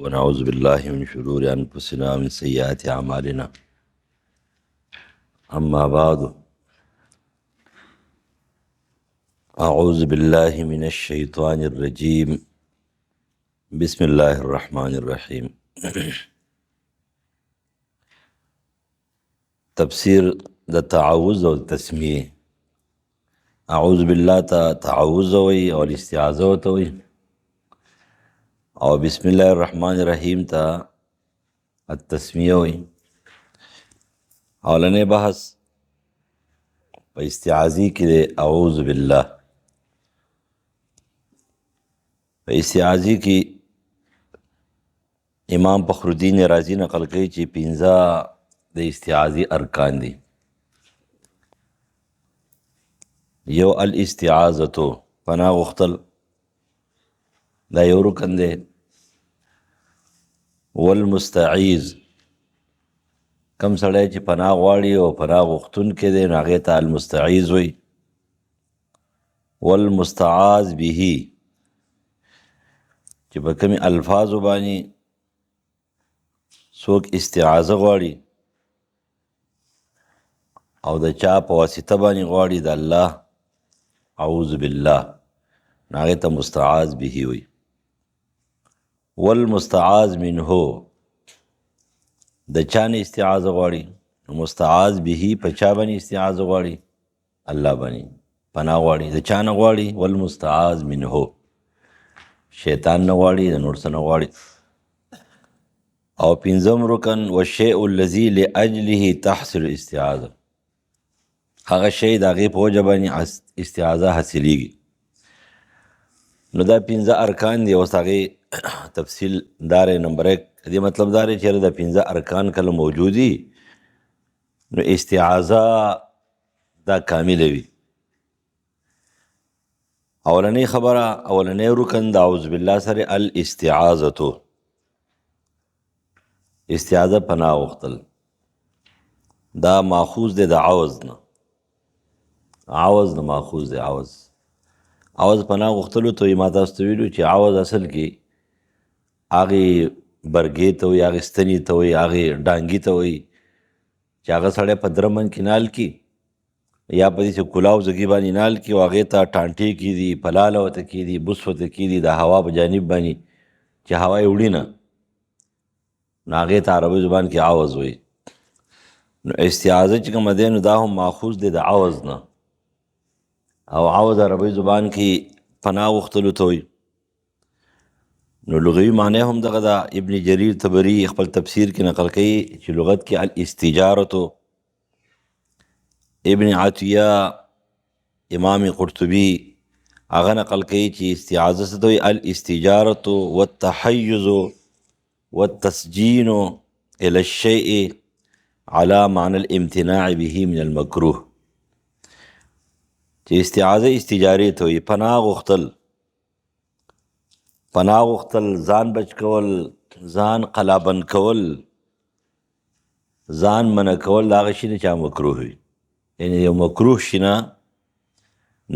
ونعوذ بالله من شرور أنفسنا ومن سيئات أعمالنا. أما بعد، أعوذ بالله من الشيطان الرجيم. بسم الله الرحمن الرحيم. تفسیر د تعوذ او تسمیه. اعوذ بالله تعوذ وی او الاستعاذہ ته وی، او بسم الله الرحمن الرحیم ته التسمیه وی. اولنې بحث په استعاذی کې دی. اعوذ بالله په استعاذی کې امام فخر الدین رازی نقل کوي چې 15 د استعاذی ارکان دي. یو الاستعاذتو، پناه غوښتل، دا یو رکن دی. والمستعیذ، کم سړی چې پناه غواړي او پناه غوښتونکی دی نو هغې ته المستعیذ وی. والمستعاذ به، چې په کومې الفاظو باندې څوک استعاذه غواړي او د چا په واسطه باندې غواړي د الله اعوذ بالله، نو هغې ته مستعاذ به وی. والمستعاذ منه، د چا نه استعاذه غواړي نو مستعاذ به په چا باندې استعاذه غواړي؟ الله باندې پناه غواړي. د چا نه غواړي؟ والمستعاذ منه، شیطان نه غواړي، د نور څه نه غواړي. او پنځم رکن والشیء الذي لاجله تحصل الاستعاذه، هغه شی د هغې په وجه باندې استعاذه حاصلیږي. نو دا 15 ارکان دي. اوس هغې تفصیل دار نمبر 1 دې مطلب دا دی چې دا 15 ارکان کله موجودي نو استعاذه دا کامله وي. اولنۍ خبره، اولنۍ رکن د اعوذ بالله سره الاستعاذتو، استعاذه پناه غوښتل. دا ماخوذ دی د عوض نه، عوض نه ماخوذ دی. عوض پناه غوښتلو ته ما تاسو ته ویلو چې عوض اصل کې هغې برګې ته وایي، هغې ستنې ته وایي، هغې ډانګي ته وایي چې هغه سړی په درمن کې نال کي یا په داسې کلاو ځګي باندې نال کي او هغې ته ټانټې کېدي، پلاله ورته کېدي، بوس ورته کېدي د هوا په جانب باندې چې هوا یې وړي نه، نو هغې ته عربي زبان کې عوض وایي. نو استعاذه چې کومه دی نو دا هم ماخوذ دی د عوض نه، او عوض عربي زبان کې پناه غوښتلو ته وایي. نو لغوي معنی هم دغه ده. ابن جریر طبري خپل تفسیر کې نقل کوي چې لغت کې الاستجارتو. ابن عطیه امام قرطبي هغه نقل کوي چې استعاذه څه ته وایي؟ الاستجارتو والتحیز والتسجین الى الشیء على معنى الامتناع به من المکروه. چې استعاذه استجارې ته وایي، پناه غوښتل، پناه غوښتل، ځان بچ کول، ځان قلابند کول، ځان منع کول د هغه شي نه چې مکروه وي. یعنې یو مکروه شي نه،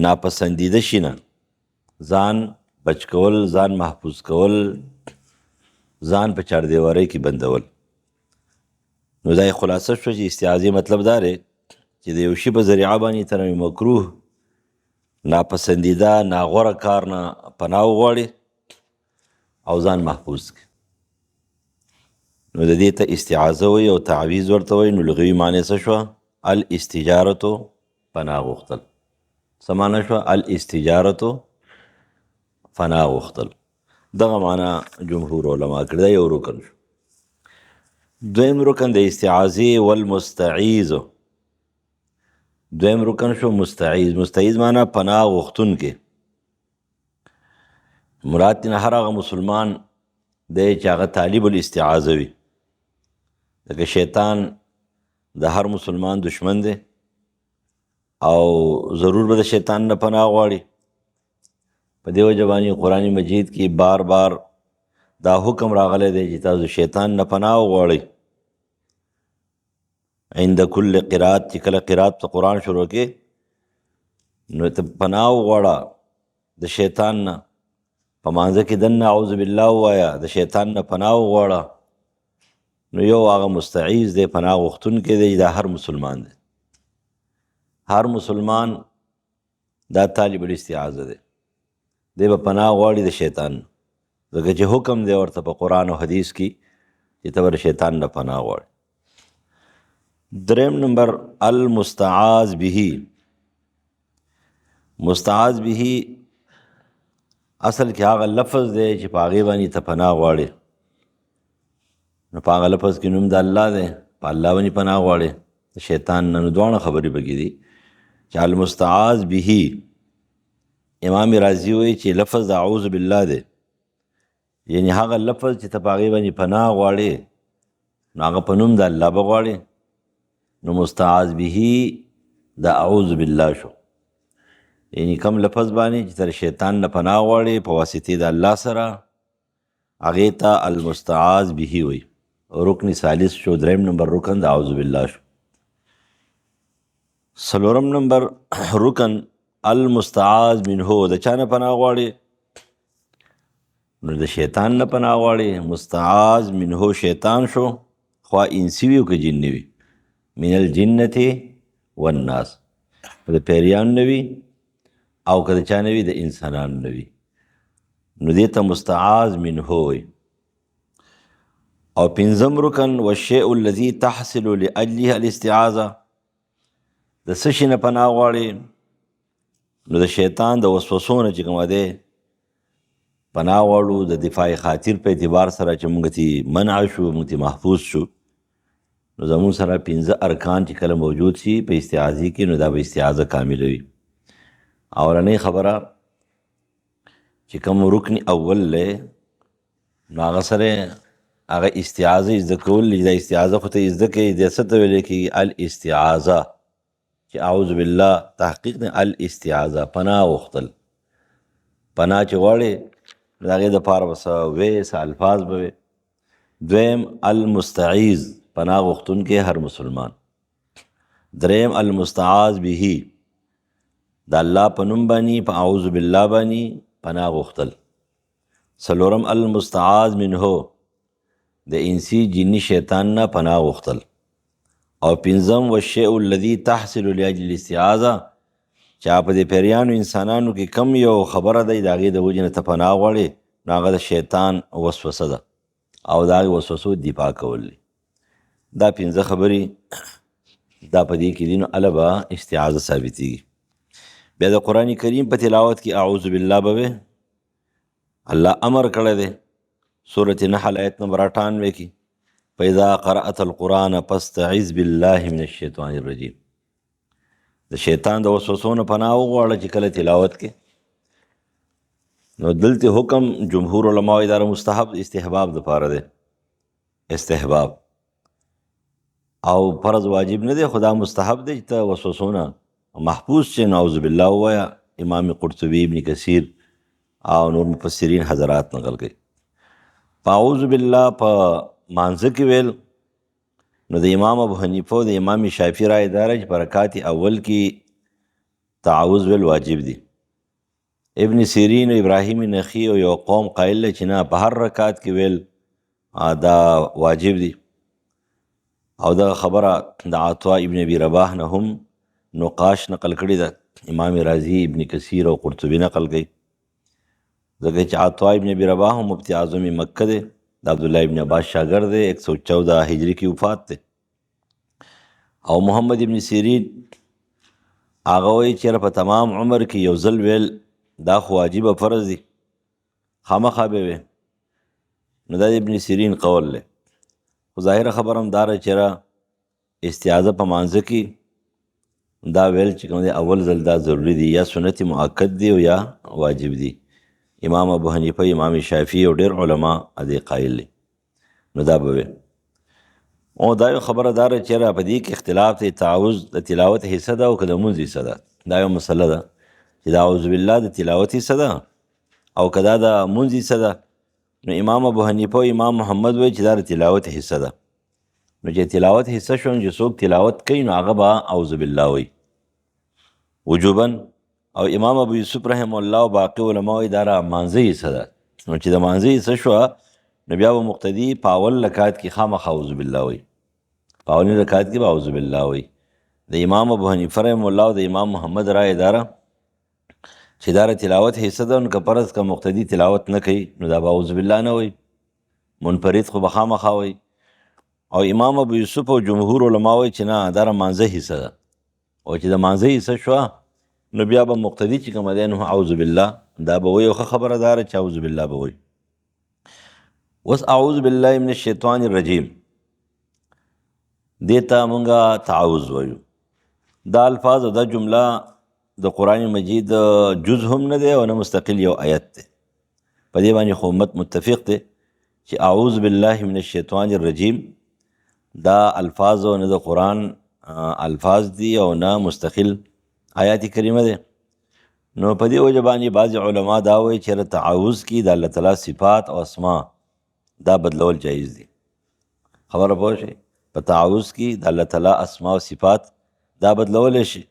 ناپسندیده شي نه ځان بچ کول، ځان محفوظ کول، ځان په چاردیوارۍ کې بندول. نو دا یې خلاصه شوه چې استعاذې مطلب دا دی چې د یو شي په ذریعه باندې ته نوی مکروه، ناپسندیده، ناغوره کار نه پناه وغواړي او ځان محفوظ کړي. نو د دې ته استعاذه وایي او تعویذ ورته وایي. نو لغوي معنی څه شوه؟ الاستجارتو، پناه غوښتل. څه معنی شوه؟ الاستجارتو، پناه غوښتل. دغه معنی جمهور علما کړي. دا یو رکن شو. دویم رکن د استعاذې والمستعیذ، دویم رکن شو مستعیذ. مستعیذ معنی پناه غوښتونکی. مراد نه هر هغه مسلمان دی چې هغه طالب الاستعاذه وي. لکه شیطان د هر مسلمان دشمن دی او ضرور به د شیطان نه پناه غواړي. په دې وجه باندې قرآن مجید کې بار بار دا حکم راغلی دی چې تاسو شیطان نه پناه وغواړئ. عند کل قرات، چې کله قرات په قرآن شروع کې نو ته پناه وغواړه د شیطان نه. په مانځه کې دننه اعوذ بالله ووایه، د شیطان نه پناه وغواړه. نو یو هغه مستعیذ دی، پناه غوښتونکی دی، دا هر مسلمان دی. هر مسلمان دا طالب الاستعاذه دی، دی به پناه غواړي د شیطان نه، ځکه چې حکم دی ورته په قرآن او حدیث کې چې ته به د شیطان نه پناه غواړي. دریم نمبر المستعاذ به. مستعاذ به اصل کې هغه لفظ دی چې په هغې باندې ته پناه غواړې، نو په هغه لفظ کې نوم د الله دی، په الله باندې پناه غواړې د شیطان نه. نو دواړه خبرې پکې دي چې المستعاذ به. امام رازي وایي چې لفظ د اعوذ بالله دی، یعنی هغه لفظ چې ته په هغې باندې پناه غواړې نو هغه په نوم د الله به غواړې، نو مستعاذ به د اعوذ بالله شو. یعنی کم لفظ باندې چې تر شیطان نه پناه غواړې په واسطې د الله سره، هغې ته المستعاذ به وایي. رکن ثالث شو، دریم نمبر رکن د اعوذ بالله شو. څلورم نمبر رکن المستعاذ منه. د چا نه پناه غواړې؟ نو د شیطان نه پناه غواړې. مستعاذ منه شیطان شو، خوا انسی وي او که جني وي. من الجنة والناس، د پیریان نه وي او که د چا نه وي د انسانانو نه وي، نو دې ته مستعاذ منه وي. او پنځم رکن والشیء الذي تحصل لاجله الاستعاذه. د څه شي نه پناه غواړې؟ نو د شیطان د وسوسو نه چې کومه دی پناه غواړو د دفاع خاطر په اعتبار سره چې موږ تی منع شو، موږ تی محفوظ شو. نو زمون سره 15 ارکان چې کله موجود شي په استعاذې کې، نو دا به استعاذه کامله وي. اولنۍ خبره چې کوم رکن اول دی نو هغه سره هغه استعاذه زده کول. دا استعاذه خو ته زده کوې، د څه ته ویل کېږي؟ الاستعاذه، چې اعوذ بالله تحقیق دی الاستعاذه، پناه غوښتل. پناه چې غواړې د هغې دپاره به څه وې، څه الفاظ به وې. دویم المستعیذ، پناه غوښتونکی هر مسلمان. دریم المستعاذ به، د الله په نوم باندې په اعوذ بالله باندې پناه غوښتل. څلورم المستعاذ منه، د انسی جنی شیطان نه پناه غوښتل. او پنځم والشیء الذي تحصل لاجل الاستعاذه، چې په دې پیریانو انسانانو کې کم یو خبره دی د هغې د وجې نه ته پناه غواړې، نو هغه د شیطان وسوسه ده او د هغې وسوسو دفاع کول دي. دا 15 خبرې دا په دې کې دي، نو هله به استعاذه ثابتېږي. بیا د قرآن کریم په تلاوت کې اعوذ بالله به وې. الله امر کړی دی سورة نحل آیت نمبر 98 کې، فاذا قرأت القرآن فاستعذ بالله من الشیطان الرجیم. د شیطان د وسوسو نه پناه وغواړه چې کله تلاوت کې. نو دلته حکم جمهور علماء اداره مستحب استحباب دپاره دی، استحباب او فرض واجب نه دی، خدا مستحب دی چې ته وسوسو نه محفوظ شې. نعوذ بالله ووایه. امام قرطبي، ابن کثیر او نور مفسرین حضرات نقل کوي. په اعوذ بالله په مانځه کې ویل، نو د امام ابو حنیفه او د امام شافعي رایې دا ده چې په رکعت اول کې تعوذ ویل واجب دی. ابن سیرین او ابراهیم نخعی او یو قوم قایل دی چې نه، په هر رکعت کې ویل دا واجب دی. او دا خبره د عطاء ابن ابي رباح نه هم نقاش نقل کړي ده. امام رازي، ابن کثیر او قرطبي نقل کوي، ځکه چې عطاء ابن ابي رباح هم مفتی اعظم مکه دی، د عبدالله ابن عباس شاګرد دی، 114 هجری کې وفات دی. او محمد ابن سیرین هغه وایي چېرې په تمام عمر کې یو ځل ویل دا خو واجبه فرض دی، خامخا به وي. نو دا ابن سیرین قول دی. خو ظاهره خبر هم دا ده چېرې استعاذه په مانځه کې دا ویل چې کوم دی اول ځل دا ضروري دی، یا سنت مؤکد دی او یا واجب دی. امام ابو حنیفه، امام شافعي او ډېر علما دې قایل دي. نو دا به وي. او دا یو خبره دا ده چېرې په دې کې اختلاف دی، تعوذ د تلاوت حصه ده او که د لمونځ حصه ده. دا یو مسله ده چې د اعوذ بالله د تلاوت حصه ده او که دا د لمونځ حصه ده. نو امام ابو حنیفه او امام محمد وایي چې دا د تلاوت حصه ده. نو چې تلاوت حصه شو، چې څوک تلاوت کوي نو هغه به اعوذ بالله وایي وجوبا. او امام ابو یوسف رحم الله او باقي علما وایي دا مانځه حصه ده. نو چې د مانځه حصه شوه نو بیا به مقتدي په اول رکعت کې خامخا اعوذ بالله وایي، په اولني رکعت کې به اعوذ بالله وایي. د امام ابو حنیفه رحم الله او د امام محمد رای اداره چې دا تلاوت حصه ده، نو که فرض که مقتدي تلاوت نه کوي نو دا به اعوذ بالله نه وایي، منفرد خو به خامخا وایي. او امام ابو یوسف او جمهور علما وایي چې نه دا مانځه حصه ده، او چې د مانځه حصه شوه نو بیا به مقتدي چې کومه دی نو اعوذ بالله دا به وایي. او ښه خبره داره چې اعوذ بالله به وایي. اوس اعوذ بالله من الشیطان الرجیم دې ته مونږه تعوذ وایو. دا الفاظ او دا جمله د قرآن مجید جز هم نه دی او نه مستقل یو آیت دی. په دې باندې خو امت متفق دی چې اعوذ بالله من الشیطان الرجیم دا الفاظ او نه د قرآن الفاظ دي او نه مستقل آیات کریمه دی. نو په دې وجه باندې بعض علما دا وایي چې تعوذ کې د الله تعالی صفات او اسما دا بدلول جایز دي. خبره پوه شئ، په تعوذ کې د الله تعالی اسما او صفات دا بدلول شي.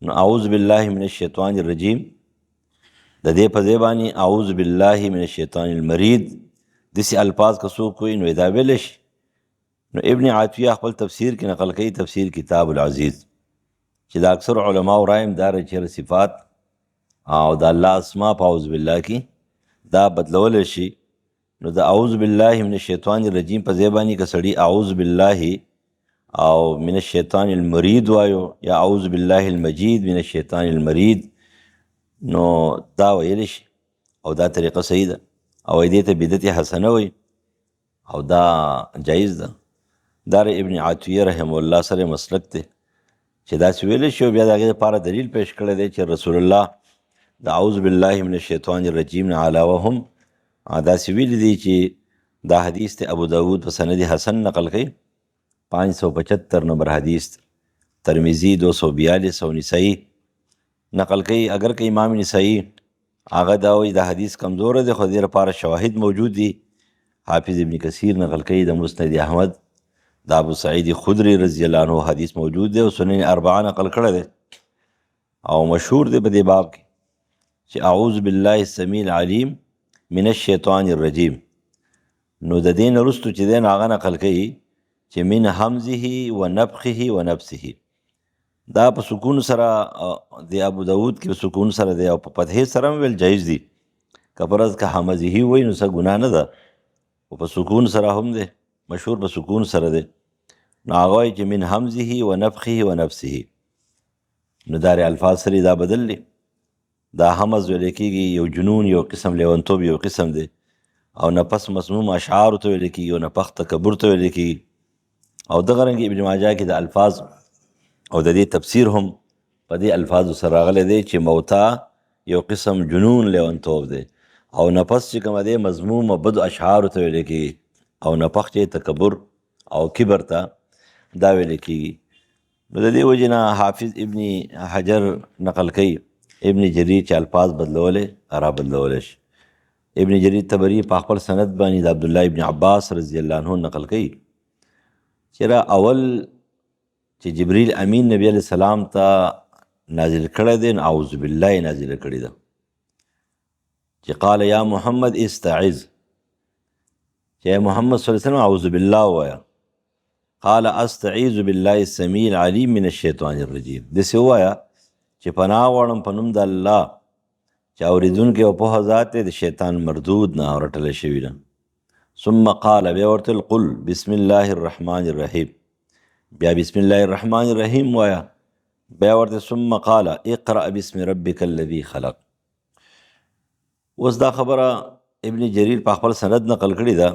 نو اعوذ بالله من الشیطان الرجیم د دې په ځای باندې اعوذ بالله من الشیطان المرید داسې الفاظ که څوک کوي نو دا ویلی شي. نو ابن عطیه خپل تفسیر کې نقل کوي، تفسیر کتاب العزیز، چې دا اکثر علما رایم دا چې صفات او د الله اسما په اعوذ بالله کې دا بدلول شي. نو د اعوذ بالله من الشیطان الرجیم په ځای باندې که سړي اعوذ بالله او من الشیطان المرید وایو یا اعوذ بالله المجید من الشیطان المرید نو دا ویلی شي او دا طریقه صحیح ده او دې ته بدعت حسنه وایي او دا جایز ده. دا ابن عطیه رحم الله سره مسلک دی چې داسې ویلی شي. او بیا د هغې لپاره دلیل پیش کړی دی چې رسول الله د اعوذ بالله من الشیطان الرجیم نه علاوه هم داسې ویلی دی چې دا حدیث ته ابو داود په سند حسن نقل کوي، 575 نمبر حدیث، ترمذی 242 او نسائی نقل کوي. اگر که امام نسائی هغه دا وایي دا حدیث کمزور دی خو دې لپاره شواهد موجود دي. حافظ ابن کثیر نقل کوي د مسند احمد د ابو سعید خدری رضی الله عنه حدیث موجود دی او سنن اربعه نقل کړی دی او مشهور دی په دې باب کې چې اعوذ بالله السمیع العلیم من الشیطان الرجیم. نو د دې نه وروستو چې دی هغه نقل کوي چې من حمزه و نفخه و نفسه دا په سکون سره د ابو داود کې په سکون سره دی او په فتحې سره ویل جایز دي. که فرض که حمزه وایي نو څه ګناه نه ده او په سکون سره هم دی، مشهور په سکون سره دی. نو هغه وایي چې من حمزه و نفخه و نفسه. نو دا الفاظ سره دا بدل دي. دا حمز ویل کېږي یو جنون، یو قسم لیونتوب یو قسم دی، او نفس مسموم اشعار ته ویل کېږي او نفخ تکبر ته ویل کېږي. او دغه رنګ ابن ماجه کې د الفاظ او د دې تفسیر هم په دې الفاظو سره راغلی دی چې موتا یو قسم جنون لیونتوب دی او نفس چې کومه دی مضموم او بدو اشعارو ته ویل کېږي او نفخ چې تکبر او کبر ته دا ویل کېږي. نو د دې وجې نه حافظ ابن حجر نقل کوي ابن جریر چې الفاظ بدلولی را بدلولی شي. ابن جریر طبري په خپل سند باندې د عبدالله ابن عباس رضی الله عنه نقل کوي چې را اول چې جبریل امین نبی علیہ السلام ته نازل کړی دی نو اعوذ بالله نازل کړی ده چې قال یا محمد استعذ، چې محمد صلی الله علیه وسلم اعوذ بالله ووایه. قال استعیذ بالله السمیع العلیم من الشیطان الرجیم، داسې ووایه چې پناه غواړم په نوم د الله چې اورېدونکی او پوهه ذات دی د شیطان مردود نه او رټلی شوي نه. ثم قال بیا ورته قل بسم الله الرحمن الرحیم، بیا بسم الله الرحمن الرحیم وایه. بیا ورته ثم قال اقرأ بسم ربک الذی خلق. اوس دا خبره ابن جریر په خپل سند نقل کړې ده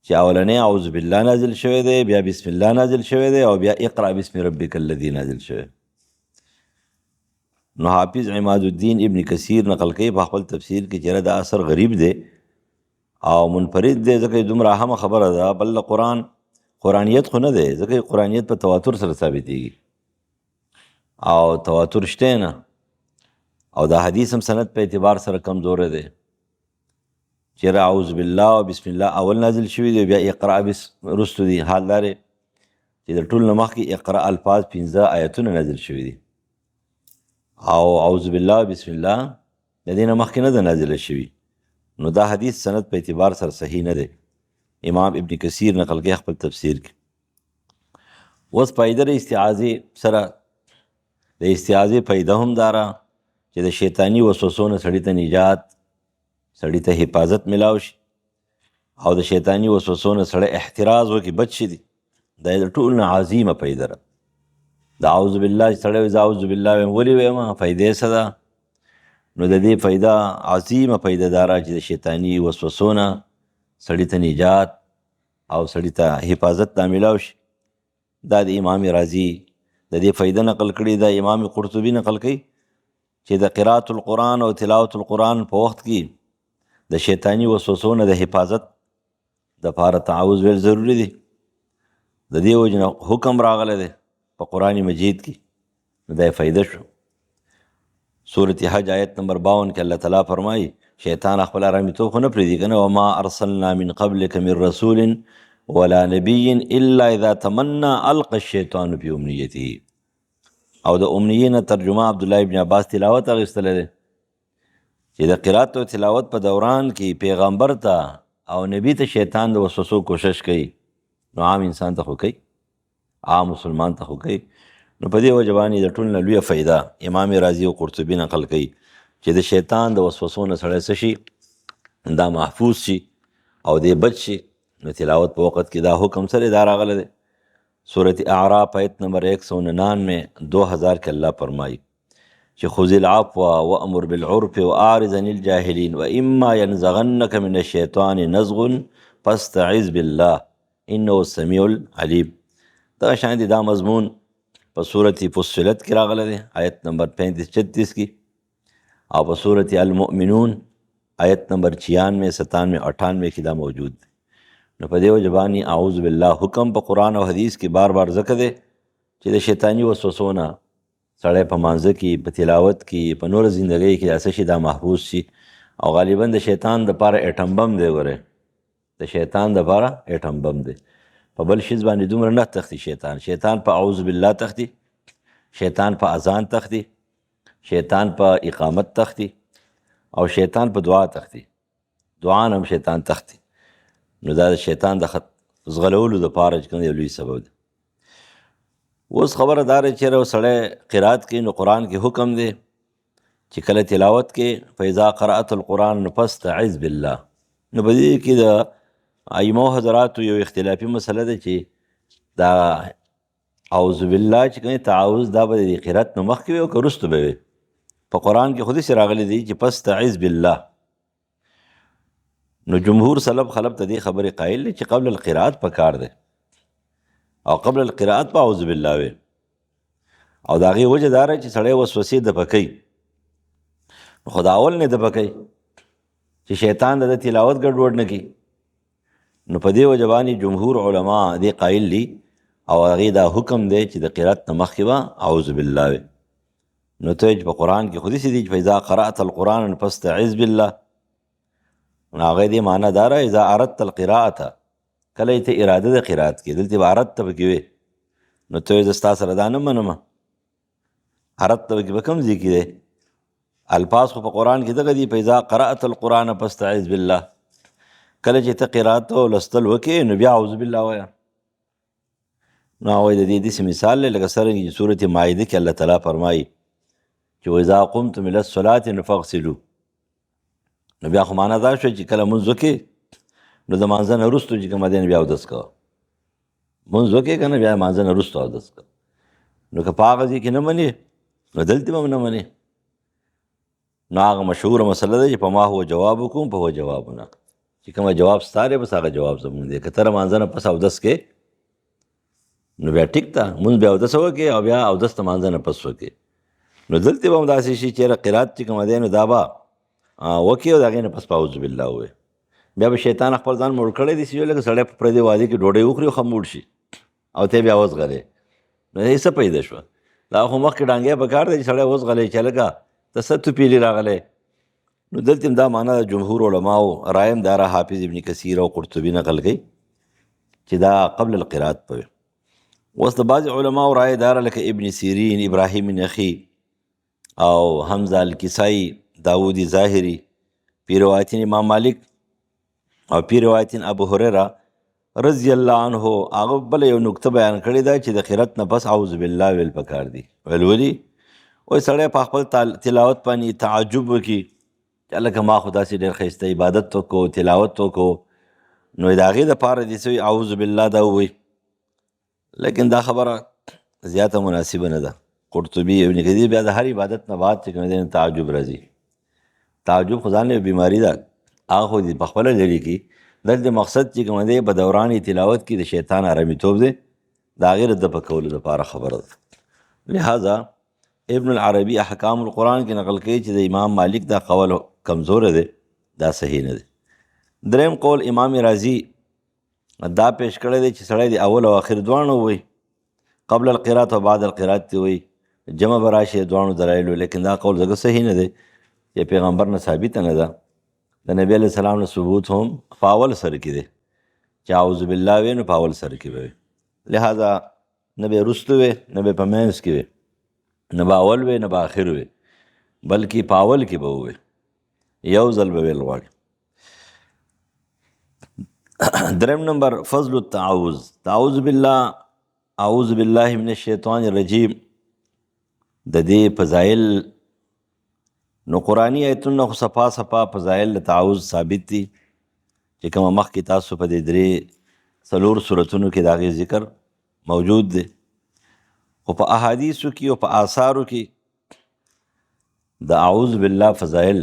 چې اولنی اعوذ بالله نازل شوی دی، بیا بسم الله نازل شوی دی او بیا اقرأ بسم ربک الذی نازل شوی. نو حافظ عماد الدین ابن کثیر نقل کوي په خپل تفسیر کې چې دا اثر غریب دی او منفرد دی، ځکه دومره اهمه خبره ده. بل قرآن قرآنیت خو نه دی، ځکه قرآنیت په تواتر سره ثابتېږي او تواتر شته نه، او دا حدیث هم سند په اعتبار سره کمزوره دی چې اعوذ بالله او بسم الله اول نازل شوي دی، بیا اقرأ وروستو دی. حال دا دی چې د ټول نه مخکې اقرأ الفاظ 15 آیتونه نازل شوي دي او اعوذ بالله بسم الله د دې نه مخکې نه ده نازله شوي. نو دا حدیث سند په اعتبار سره صحیح نه دی. امام ابن کثیر نقل کوي خپل تفسیر کې. اوس فایده د استعاذې سره، د استعاذې فایده هم داره چې د شیطانی وسوسو نه سړي ته نجات، سړي ته حفاظت ملاو شي، او د شیطانی وسوسو نه سړی احتراز وکړي، بچ شي. دا د ټول نه عظیمه فایده ده. د اعوذ بالله چې سړی وایي زه اعوذ بالله وایم، ولې وایم؟ فایدې څه ده؟ نو د دې فایده عظیمه فایده داره چې د شیطانی وسوسو نه سړي ته نجات او سړي ته حفاظت دا ملاو شي. دا د امام رازي د دې فایده نقل کړي. دا امام قرطبي نقل کوي چې د قرات القرآن او تلاوت القرآن په وخت کې د شیطانی وسوسو نه د حفاظت دپاره تعوذ ویل ضروري دی. د دې وجې نه حکم راغلی دی په قرآن مجید کې. نو دا فایده شو. سورة حج آیت نمبر 52 کې الله تعالی فرمایي شیطان خپل آرامیتوب خو نه پرېږدي که نه، وما ارسلنا من قبلک من رسول ولا نبی الا اذا تمنى القى الشیطان فی امنیته. او د امنیه نه ترجمه عبدالله ابن عباس تلاوت اخیستلی دی چې د قرات او تلاوت په دوران کې پیغمبر ته او نبی ته شیطان د وسوسو کوشش کوي. نو عام انسان ته خو کوي، عام مسلمان ته خو کوي. نو په دې وجه باندې د ټول نه لویه فایده امام رازي او قرطبي نقل کوي چې د شیطان د وسوسو نه سړی څه شي، دا محفوظ شي او دې بچ شي. نو تلاوت په وخت کې دا حکم سره دا راغلی دی. سورة اعراف آیت نمبر 199 2000 کې الله فرمایي چې خذ العفو وامر بالعرف واعرض عن الجاهلین واما ينزغنك من الشیطان نزغ فاستعذ بالله انه السمیع العلیم. دا شان دي دا مضمون په سورة فصلت کې راغلی دی آیت نمبر 35-36 کې، او په سورة المؤمنون آیت نمبر 96 97 98 کې دا موجود دی. نو په دې وجه باندې اعوذ بالله حکم په قرآن او حدیث کې بار بار ذکر دی چې د شیطانی وسوسو نه سړی په مانځه کې، په تلاوت کې، په نور زندګۍ کې داسې شي دا محفوظ شي. او غالبا د شیطان دپاره ایټم بم دی. ګورئ د شیطان دپاره ایټم بم دی. په بل شیز باندې دومره نه تختی شیطان. شیطان په اعوذ بالله تختی، شیطان په اذان تختی، شیطان په اقامت تختی، او شیطان په دعا تختی. دعا هم شیطان تختی. نو دا د شیطان د ځغلولو دپاره چې کوم یو لوی سبب دی. اوس خبره دا ده چېرې سړی قرات کوي نو قرآن کې حکم دی چې کله تلاوت کې فاذا قرأت القرآن فاستعذ بالله. نو په دې کې د ائمو حضراتو یو اختلافي مسله ده چې دا اعوذ بالله چې کوم تعوذ دا به د قرات نه مخکې وي او که وروسته به وي. په قرآن کې خو داسې راغلی دی چې فاستعذ بالله. نو جمهور سلف خلف ته دې خبرې قایل دی چې قبل القرات پکار دی او قبل القرات په اعوذ بالله وي. او د هغې وجه دا چې سړی وسوسې دفع کوي. خو د اول نه دفع کوي چې شیطان د تلاوت ګډوډ نه کړي. نو په دې وجه باندې جمهور علما دې قایل دي او هغې دا حکم دی چې د قرات نه مخکې به اعوذ بالله وي. نو ته چې په قرآن کې خو داسې دي چې فاذا قرأت القرآن فاستعذ بالله. نو هغې دې معنا دا ده اذا اردت القراءة، کله ته اراده د قرات کې، دلته به اردت پکې وي. نو ته زه ستا سره دا نه منم. اردت پکې به کوم ځای کې دی؟ الفاظ خو په قرآن کې دغه دي فاذا قرأت القرآن فاستعذ بالله. کله چې ته قرات او لوستل وکړې نو بیا اعوذ بالله وایه. نو هغوی د دې داسې مثال دی لکه څرنګه چې سورة مائده کې الله تعالی فرمایي چې واذا قمتم الى الصلاة فاغسلوا. نو بیا خو معنا دا شوه چې کله مونځ وکړې نو د مانځه نه وروسته چې کوم دی بیا اودس کوه. مونځ وکړې که نه بیا مانځه نه وروسته اودس کوه. نو که په هغه ځای کې نه منې نو دلته به هم نه منې. نو هغه مشهوره مسله ده چې په ما هو جوابکم فهو جوابنا، چې کومه جواب ستا دی بس هغه جواب زمونږ دی. که ته د مانځه نه پس اودس کې نو بیا ټیک ده، مونځ بیا اودس وکړې او بیا اودس ته مانځه نه پس وکړې. نو دلته به هم داسې شي چې قرات چې کومه دی نو دا به وکړې او د هغې نه پس په اعوذ بالله ووایې. بیا به شیطان خپل ځان موړ کړی دی چې لکه سړی په پردې وادي کې ډوډۍ وخوري او ښه موړ شي او ته بیا وزغلې. نو هې څه پیدا شوه؟ دا خو مخکې ډانګې په کار دی چې سړی وزغلی چې لکه ته څه تو پیلي راغلی. نو دلته هم دا معنا د جمهور علماو رایم داره حافظ ابن کثیر او قرطبي نقل کوي چې دا قبل القرات په وي. اوس د بعضې علماو رایې داره لکه ابن سیرین، ابراهیم نخعي او حمزه الکسائی، داودی ظاهری، پی روایتین امام مالک او پی روایتین ابو هریره رضی الله عنه. هغه بله یو نکته بیان کړې ده چې د قرات نه پس اعوذ بالله ویل پکار دي. ویل ولي؟ وایي سړی په خپل تلاوت باندې تعجب وکړي چې هلکه ما خو داسې ډېر ښایسته عبادت وکړو، تلاوت وکړو، نو د هغې دپاره دې څه وي اعوذ بالله دا ووایي. لیکن دا خبره زیاته مناسبه نه ده. قرطبي ابن کثیر بیا د هر عبادت نه بعد چې کوم دی تعجب راځي. تعجب خو ځان یو بیماري ده، هغه خو دې پخپله لرې کړي. دلته مقصد چې کوم دی په دوران تلاوت کې د شیطان آرامیتوب دی، د هغې د دفع کولو دپاره خبره ده. لہذا ابن العربي احکام القرآن کې نقل کوي چې د امام مالک دا قول کمزوره دی، دا صحیح نه دی. دریم قول امام رازي دا پیش کړی دی چې سړی د اول او آخر دواړو وایي، قبل القرات او بعد القرات تی وایي، جمع به راشي دواړو دلایلو. لیکن دا قول ځکه صحیح نه دی چې پیغمبر نه ثابته نه ده. د نبی علیه السلام نه ثبوت هم په اول سر کې دی چې اعوذ بالله وی نو په اول سر کې به وي. لہذا نه به وروستو وي، نه به په منځ کې وي، نه به اول وي، نه به آخر وي، بلکې په اول کې به ووي، یو ځل به ویل غواړي. دریم نمبر فضل التعوذ. تعوذ بالله، اعوذ بالله من الشیطان الرجیم، د دې فضایل نو قرآني آیتونه خو صفا صفا فضایل د تعوذ ثابت دي چې کومه مخکې تاسو په دې 3-4 سورتونو کې د هغې ذکر موجود دی. خو په احادیثو کې او په آثارو کې د اعوذ بالله فضایل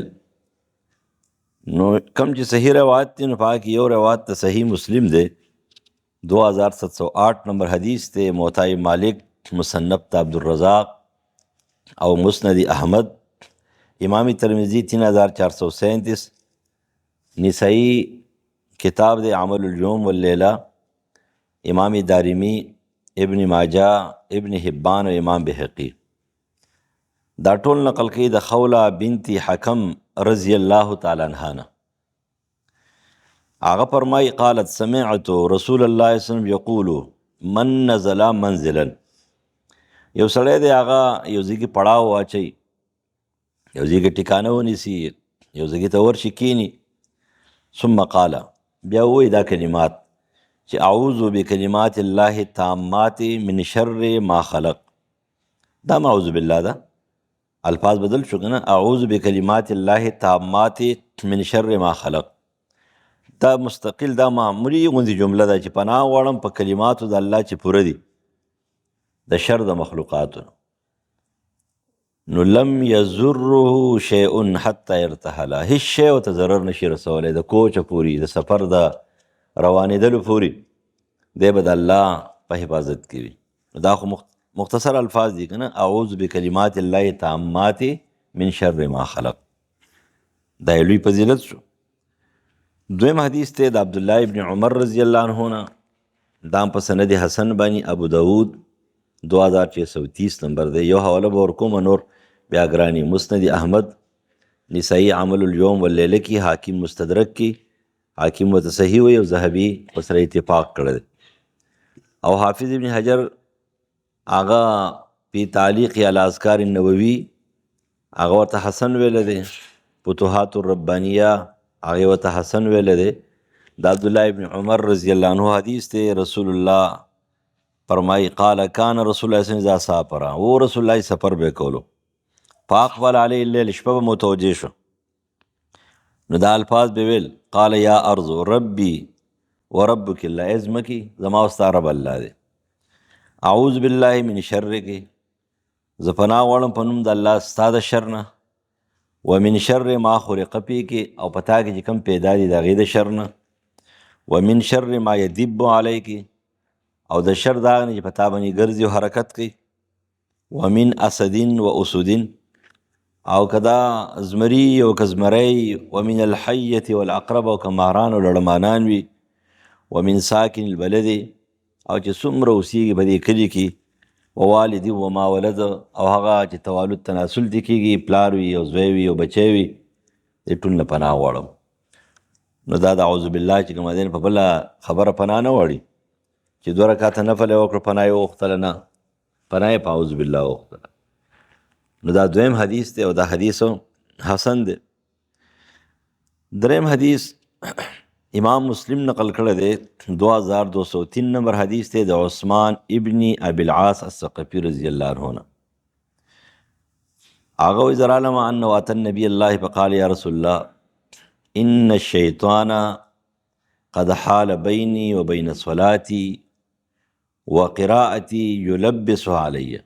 نو کم چې صحیح روایت دی نو په هغه کې یو روایت د صحیح مسلم دی، 2708 نمبر حدیث دی، موطا مالک، مصنف د عبدالرزاق او مسند احمد، امام ترمذی 3437، نسائی کتاب د عمل اليوم واللیلہ، امام دارمی، ابن ماجہ، ابن حبان او امام بحقی. دا ټول نقل کوي د خوله بنت حکم رضی الله تعالی عنها نه. هغه فرمایي قالت سمعت رسول الله صلی الله علیه وسلم یقول من نزل منزلا. یو سړی دی هغه یو ځای کې پړاو واچوي، یو ځای کې ټکانه ونیسي، یو ځای کې ته ورشي کیني، ثم قال، بیا وایي دا کلمات چې اعوذ بکلمات الله التامات من شر ما خلق. دا اعوذ بالله ده، الفاظ بدل شو کنه، اعوذ بکلمات الله التامات من شر ما خلق. دا مستقل، دا معمولی غوندې جمله ده چې پناه غواړم په کلماتو د الله چې پوره دي د شر د مخلوقاتو. نو لم یضره شیء حتی ارتحل، هیڅ شی ورته ضرر نشي رسولی، د کوچه پوري، د سفر د روانېدلو پوري دی به د الله په حفاظت کې وي. دا خو مختصر الفاظ دي که نه، اعوذ بکلمات الله تامات من شر ما خلق. دا یې لوی فضیلت شو. دویم حدیث دی د عبدالله ابن عمر رضی الله عنه نه، دا په سند حسن باندې ابو داود 2630 نمبر دی. یو حواله به ورکوم، نور بیا ګرانی، مسند احمد، نسائی عمل اليوم واللیله کې، حاکم مستدرک کې، حاکم ورته صحیح وي او ذهبي ورسره اتفاق کړی دی. او حافظ ابن حجر هغه په تعلیق علی اذکار النووي هغه ورته حسن ویلی دی، فتوحات الربانیه هغه ورته حسن ویلی دی. د عبدالله ابن عمر رضی الله عنه حدیث دی، رسول الله فرمای قال کان رسول الله صلی الله علیه وسلم اذا سافر، او رسول الله سفر به کولو، فاقبل علیه الليل، شپه به متوجه شو، نو دا الفاظ به ویل قال یا ارض ربی وربک الله، ازمکی زما او ستا رب الله دی، اعوذ بالله من شرک، زه پناه غواړم په نوم د الله ستا د شر نه، ومن شر ما خلق فیک، او پتا کې چې کوم پیدا دي د هغې د شر نه، ومن شر ما یدب علیک، او د شر د هغه نه چې په تا باندې ګرځي او حرکت کوي، ومن اسد و اسودین، او کدا زمری او کزمری، ومن الحیة والعقرب، او کماران او لړمانان وي، ومن ساکن البلد، او چې څومره اوسیږي په دې کلي کې، ووالدي وما ولد، او هغه چې توالد تناسل دې کېږي، پلار وي او زوی وي او بچی وي، دې ټول نه پناه غواړم. نو دا د اعوذ بالله چې کومه دی په بله خبره پناه نه غواړي چې 2 رکعته نفل یې وکړو پناه یې وغوښتله، نه، پناه یې په اعوذ بالله وغوښتله. نو دا دویم حدیث دی او دا حدیث حسن دی. دریم حدیث امام مسلم نقل کړی دی 2203 نمبر حدیث دی د عثمان ابن ابي العاص الثقفي رضی الله عنه نه. هغه وایي اذا علم انه اتى النبي الله فقال يا رسول الله ان الشيطان قد حال بيني وبين صلاتي وقراءتي يلبسها علي.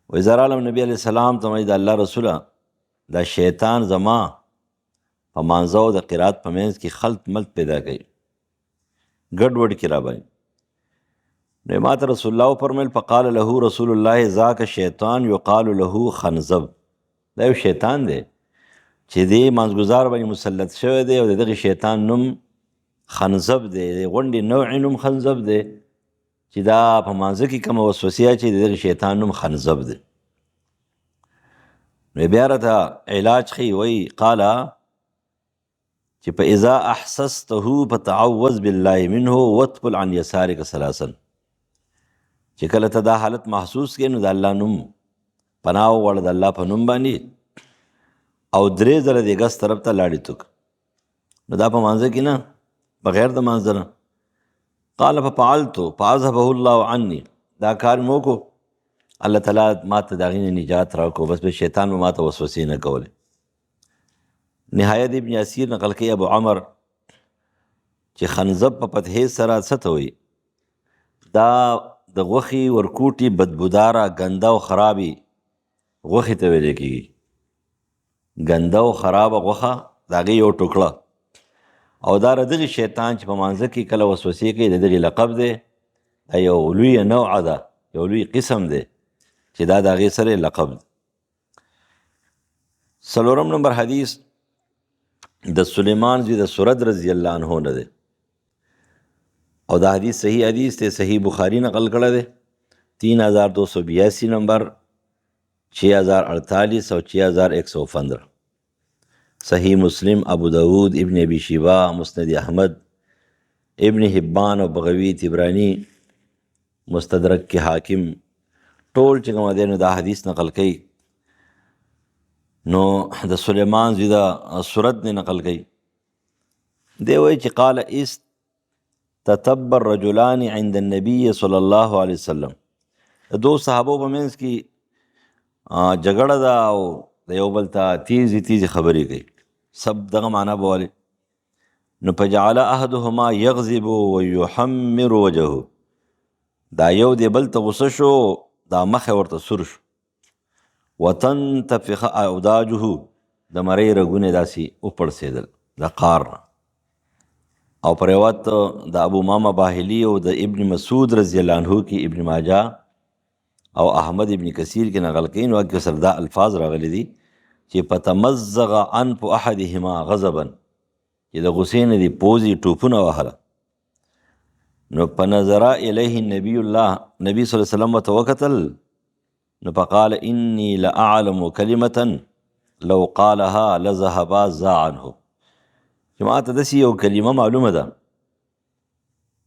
واذا علم نبی علیہ السلام ته وایي د الله رسوله دا شیطان زما په مانځه او د قرات په منځ کې خلط ملط پیدا کوي، ګډوډ کې را باندې. نو ما ته رسول الله وفرمیل فقال له رسول الله ذاک شیطان یقال له خنزب. دا یو شیطان دی چې دی مانځګزار باندې مسلط شوی دی او د دغه شیطان نوم خنزب دی، د غونډې نوع نوم خنزب دی چې دا په مانځه کې کومه وسوسه چې د دغه شیطان نوم خنزب دی. نو بیا راته علاج ښیي، وایي قاله چې په اذا احسسته فتعوذ بالله منه واتفل عن يسارك ثلاثا. چې کله ته دا حالت محسوس کړې نو د الله نوم پناه وغواړه، د الله په نوم باندې، او 3 ځله د ګس طرف ته لاړې توک. نو دا په مانځه کې نه، بغیر د مانځه نه. قال ففعلت فاذهبه الله عني. دا کار مو کو، الله تعالی ما ته د هغې نه نجات راکړو، بس به شیطان به ما ته وسوسې نه کولې. نهایت ابن یسیر نقل کوي ابو عمر چې خنزب په فتحې سره څه ته وایي؟ دا د غوښې ورکوټي بدبوداره ګنده او خرابې غوښې ته ویل کېږي. ګنده او خرابه غوښه د هغې یو ټوکړه، او دا د دغې شیطان چې په مانځه کې کله وسوسې کوي د دغې لقب دی. دا یو لویه نوعه ده، یو لوی قسم دی چې دا د هغې سره لقب دی. 4 نمبر حدیث د سلیمان زوی د سرد رضی الله عنه نه دی، او دا حدیث صحیح حدیث دی، صحیح بخاری نقل کړی دی 3282 نمبر، 6048 او 6115. صحیح مسلم، ابو داود، ابن ابی شیبہ، مسند احمد، ابن حبان او بغوی طبرانی، مستدرک کې حاکم، ټول چې کوم دی نو دا حدیث نقل کوي. نو د سلیمان زوی د سرد نه نقل کوي، دی وایي چې قال استتب الرجلان عند النبي صلی الله علیه وسلم. د 2 صحابو په منځ کې جګړه ده او د یو بل ته تیزې خبرې کوي، سب دغه معنا به ولې. نو فجعل احدهما یغضب ویحمر وجهه. دا یو دی بل ته غصه شو، دا مخ ورته سور شو. وتنتفخ اوداجه، د مرۍ رګونه داسې وپړسېدل د قار. او پر روایت د ابو امامه باهلي او د ابن مسعود رضی الله عنه کې ابن ماجه او احمد ابن کثیر کې نقل کوي، نو کې سره دا الفاظ راغلي دي چې فتمزغ انف احدهما غضبا، چې د غصې نه دي پوزې ټوپونه وهله. نو فنظر الیه نبی الله، نبی صلی الله علیه وسلم ورته وکتل، نو فقال انی لاعلم کلمة لو قالها لذهب ذا عنه. چې ما ته داسې یو کلمه معلومه ده،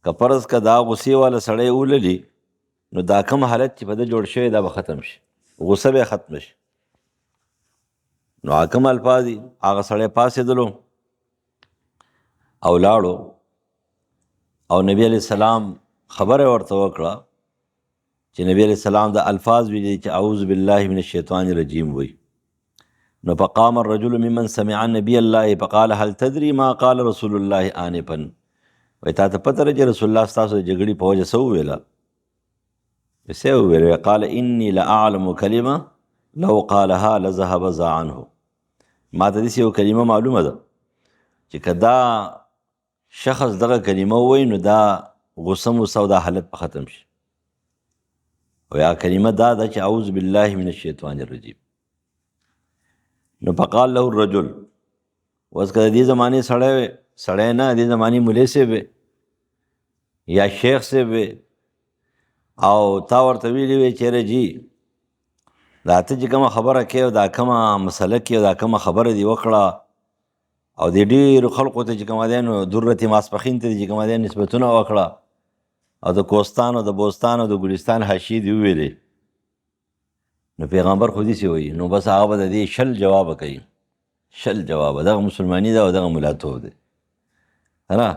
که فرض که دا غصې والا سړی وللي نو دا کوم حالت چې په ده جوړ شوی دا به ختم شي، غصه به ختم شي. نو حکم الفاظ دي، هغه سړی پاڅېدلو او لاړو، او نبی علیہ السلام خبره ورته وکړه چې نبی علیہ السلام د الفاظ ویلي چې اعوذ بالله من الشیطان الرجیم وی. نو فقام الرجل ممن سمع النبي الله فقال هل تدري ما قال رسول الله آنفا. وی تا ته پته ده چې رسول الله ستاسو د جګړې په وجه څه وویله؟ څه وویل؟ قال انی لاعلم کلمه لو قالها لذهب ذا عنه. ما ته داسې یو کلمه معلومه ده چې که دا شخص دغه کلمه ووایي نو دا غصه موسه او دا حالت به ختم شي. او یا کلمه دا ده چې اعوذ بالله من الشیطان الرجیم. نو فقال له الرجل، اوس که د دې زمانې سړی نه، دې زمانې مولوي صاحب یا شیخ صاحب او تا ورته ویلي وی چېرې جي دا ته چې کومه خبره کوې او دا کومه مسله کې او دا کومه خبره دې وکړه او د ډېرو خلقو ته چې کومه دی نو درت ماسپښین ته چې کومه دی نسبتونه وکړه او د کوستان او د بوستان او د ګلستان حاشیې دې وویلې. نو پیغمبر خو داسې وایي، نو بس هغه به د دې شل جوابه کوي، شل جوابه. دغه مسلماني ده او دغه ملاتوب دی نه.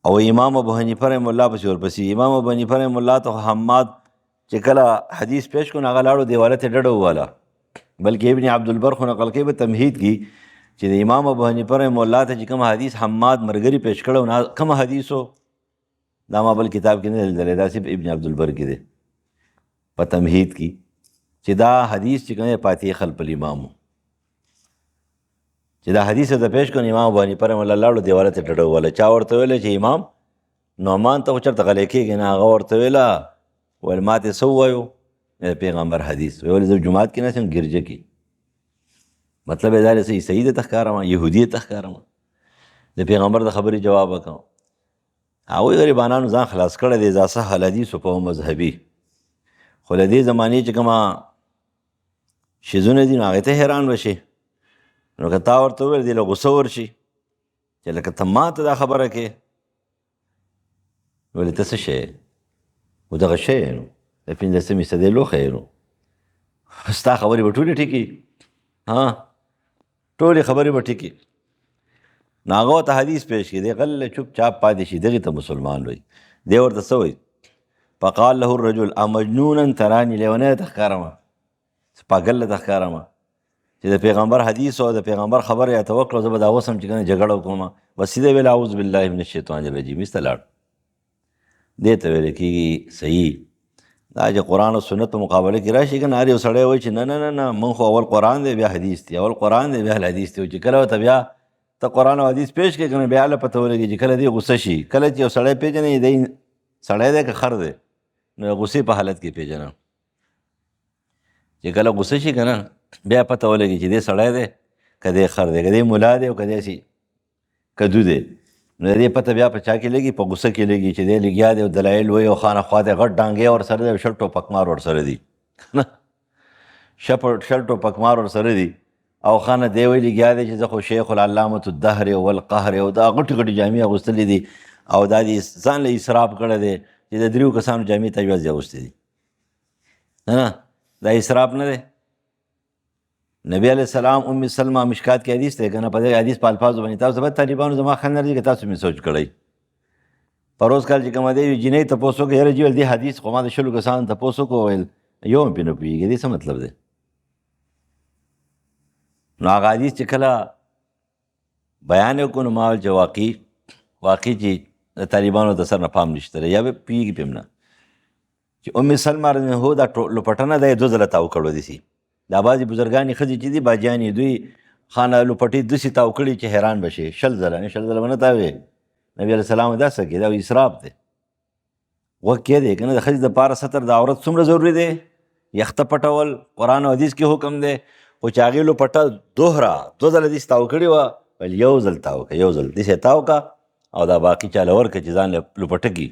او امام ابو حنیفه رحم الله پسې ورپسې امام ابو حنیفه رحم الله ته حماد چې کله حدیث پیش کړو هغه لاړو دیواله ته ډډه وواله، بلکې ابن عبدالبر خو نقل کوي په تمهید کې چې د امام ابو حنیفه رحم الله ته چې کوم حدیث حماد مرګري پیش کړو کوم حدیثو دا ما بل کتاب کې نه لیدلی، دا صرف ابن عبدالبر کې دی په تمهید کې چې دا حدیث چې کوم فاتحه خلف الامام چې دا حدیث ته پیش کړو امام ابو حنیفه رحم الله لاړو دیواله ته ډډه وواله. چا ورته ویل چې امام نعمان ته خو چېرته غلی کېږي نه؟ هغه ورته ویله ویل ما ته څه ووایو پیغمبر حدیث ویل زه جومات کې ناست یم ګرجه کې. مطلب یې دا دی چې عیسوي ته ښکارم یهودي ته ښکارم د پیغمبر د خبرې جواب وکړم. هغوی غریبانانو ځان خلاص کړی دی اذا صح الحدیث فهو مذهبي. خو له دې زمانې چې کومه شیزونه دي نو هغې ته حیران به نو که تا ورته وویل دی له غوسه ورشي چې لکه ته ما ته دا خبره کې ولې ته څه شی و دغه شی نو د پنځلسمې صدۍ لوښی نو ستا خبرې به ټولې ټیکي ټولې خبرې به ټیکي. نو هغه ورته حدیث پیش کړي دی غله چوپ چاپ پاتې شي دغې ته مسلمان وایي. دی ورته څه وایي فقال له الرجل امجنونا تراني لیونی ته ښکارم پاګل ته ښکارم چې د پیغمبر حدیث او د پیغمبر خبر یا ته وکړو زه به دا اوس هم چې کنه جګړه وکړم بس سیده ویل اعوذ بالله من الشیطان الرجیم ایسته لاړ. دې ته ویل کېږي صحیح دا چې قرآن او سنت په مقابله کې راشي که نه هر یو سړی وایي چې نه نه نه مونږ خو اول قرآن دی بیا حدیث دی، اول قرآن دی بیا حدیث دی. چې کله ورته بیا ته قرآن او حدیث پیش کړې که نه بیا هله پته ولګي چې کله دی غوسه شي. کله چې یو سړی پېژنې دی سړی دی که خر دی نو غوسې په حالت کې پېژنه. چې کله غوسه شي که نه بیا پته ولګي چې دی سړی دی که دی خر دی که دی ملا دی او که داسې کدو دی. نو د دې پته بیا په چا کې لګي په غوسه کې لګي چې دی لګیا دی او دلایل وایي او خانه خوا دی غټ ډانګې ورسره دی او شل ټوپکمار ورسره دي شل ټوپکمار ورسره دي او خانه دی وایي لګیا دی چې زه خو شیخ العلامة الدهر والقهر او دا غټې غټې جامې اغوستلې دي او دا دې ځان له اسراف کړی دی چې د دریو کسانو جامې ته یوازې اغوستې دي. نه دا اسراف نه دی. نبی علیہ السلام ام سلمہ مشکات کې حدیث دی که نه په دې حدیث په الفاظو باندې تاسو به طالبانو زما ښه نه راځي که تاسو مې سوچ کړی پروز کال چې کومه دی وي جینۍ تپوس وکړه یاره جي ویل دې حدیث خو ما د شلو کسانو تپوس وکړو ویل یو هم پرې نه پوهېږي دې څه مطلب دی. نو هغه حدیث چې کله بیان یې وکړو نو ما ویل چې واقعي چې د طالبانو د سر نه پام نشته دی یا به پوهېږي پې هم نه چې ام سلمہ رضی دا لوپټنه دی 2 ځله تاو کړو دسي. دا بعضې بزرګانې ښځې چې دي باجیانې دوی خانه لوپټې داسې تاو کړي چې حیران به شي 6 ځله 6 ځله به نه تاوې. نبي علیه السلام دا څه کوي دا اسراف دی. غوږ کېدی که نه د ښځې دپاره ستر د عورت څومره ضروري دی یخته پټول قرآن او حدیث کې حکم دی خو چې هغې لوپټه دوهره 2 ځله داسې تاو کړې وه ویل یو ځل تاو که یو ځل داسې تاو که او دا باقي چاله ورکړه چې ځان لوپټه کړي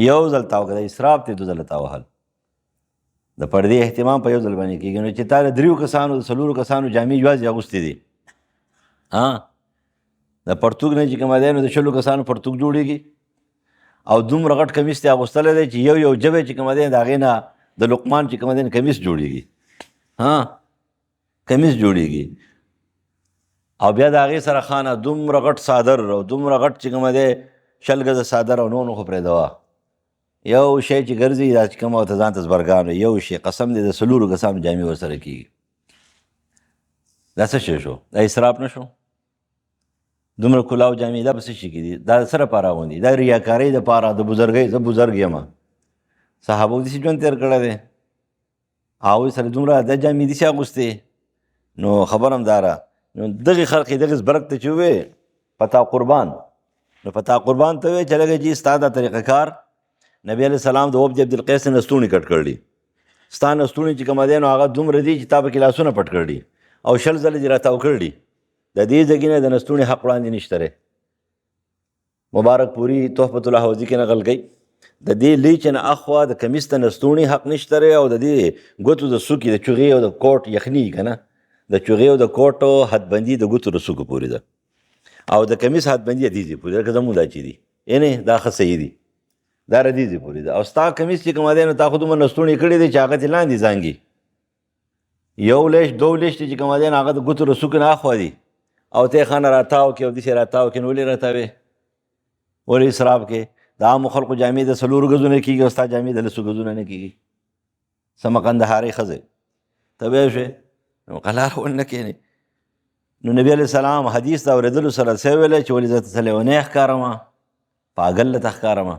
یو ځل تاو که دا اسراف دی 2 ځله تاوهل. د پردې اهتمام په یو ځل باندې کېږي. نو چې تا د 3 کسانو د 4 کسانو جامې یوازې اغوستې دي د پرتوګ نه چې کومه دی نو د 6 کسانو پرتوګ جوړېږي او دومره غټ کمیس ته اغوستلی دی چې یو جبی چې کومه دی د هغې نه د لقمان چې کومه دی کمیس جوړېږي کمیس جوړېږي او بیا د هغې سره خانه دومره غټ صادر او دومره غټ چې کومه دی 6 ګزه صادر او نو خو پرېږدوه یو شی چې ګرځي دا چې کوم ورته ځان ته زبرګان وي یو شی قسم دی د 4 کسانو جامې ورسره کېږي. دا څه شی شو؟ دا اسراف نه شو؟ دومره کلاو جامې دا په څه شي کې دي؟ دا څه لپاره اغوندي؟ دا ریاکارۍ دپاره د بزرګۍ زه بزرګ یم صحابو داسې ژوند تېر کړی دی هغوی سره دومره دا جامې داسې اغوستې. نو خبر هم داره نو دغې خلق یې دغې زبرګ ته چې ووې پتا قربان نو پتا قربان ته ووې چې لږه جي ستا دا طریقه کار نبی علیہ السلام د وفد عبدالقیس نه ستوني کټ کړي ستا نه ستوني چې کومه دی نو هغه دومره دي چې تا پکې لاسونه پټ کړي او 6 ځله دې راتاو کړي د دې ځای نه د نستوني حق وړاندې نشته دی. مبارک پوری تحفة الحوزی کې نقل کوي د دې لیچ نه اخوا د کمیس ته نستوني حق نشته دی او د دې ګوتو د سوکې د چغې او د کوټ یخني که نه د چغې او د کوټو حدبندي د ګوتو د سوکو پورې ده او د کمیس حدبندي دې پورې لکه زمونږ دا چې دي یعنې دا ښه صحیح دي دا ردیځې پورې ده. او ستا کمیس چې کوم دی نو تا خو دومره نستوڼې کړي دی چې هغه ترې لاندې زانګي، یو لیش دو لیش چې کوم دی نو هغه د ګوتو رسوکې نه اخوا دي، او ته یې ښه نه راتاو کړې او داسې راتاو کړې، نو ولې راتاوې، ولې اسراف کې؟ د عامو خلقو جامې د 4 ګزو نه کېږي او ستا جامې د 10 ګزو نه کېږي. سمه قندهارۍ ښځې ته بیا شوې نو قلار ونه کښېنې. نو نبي علیه السلام حدیث د اورېدلو سره څه ویلی چې ولې زه ته لیونی ښکارم، پاګل ته ښکارم،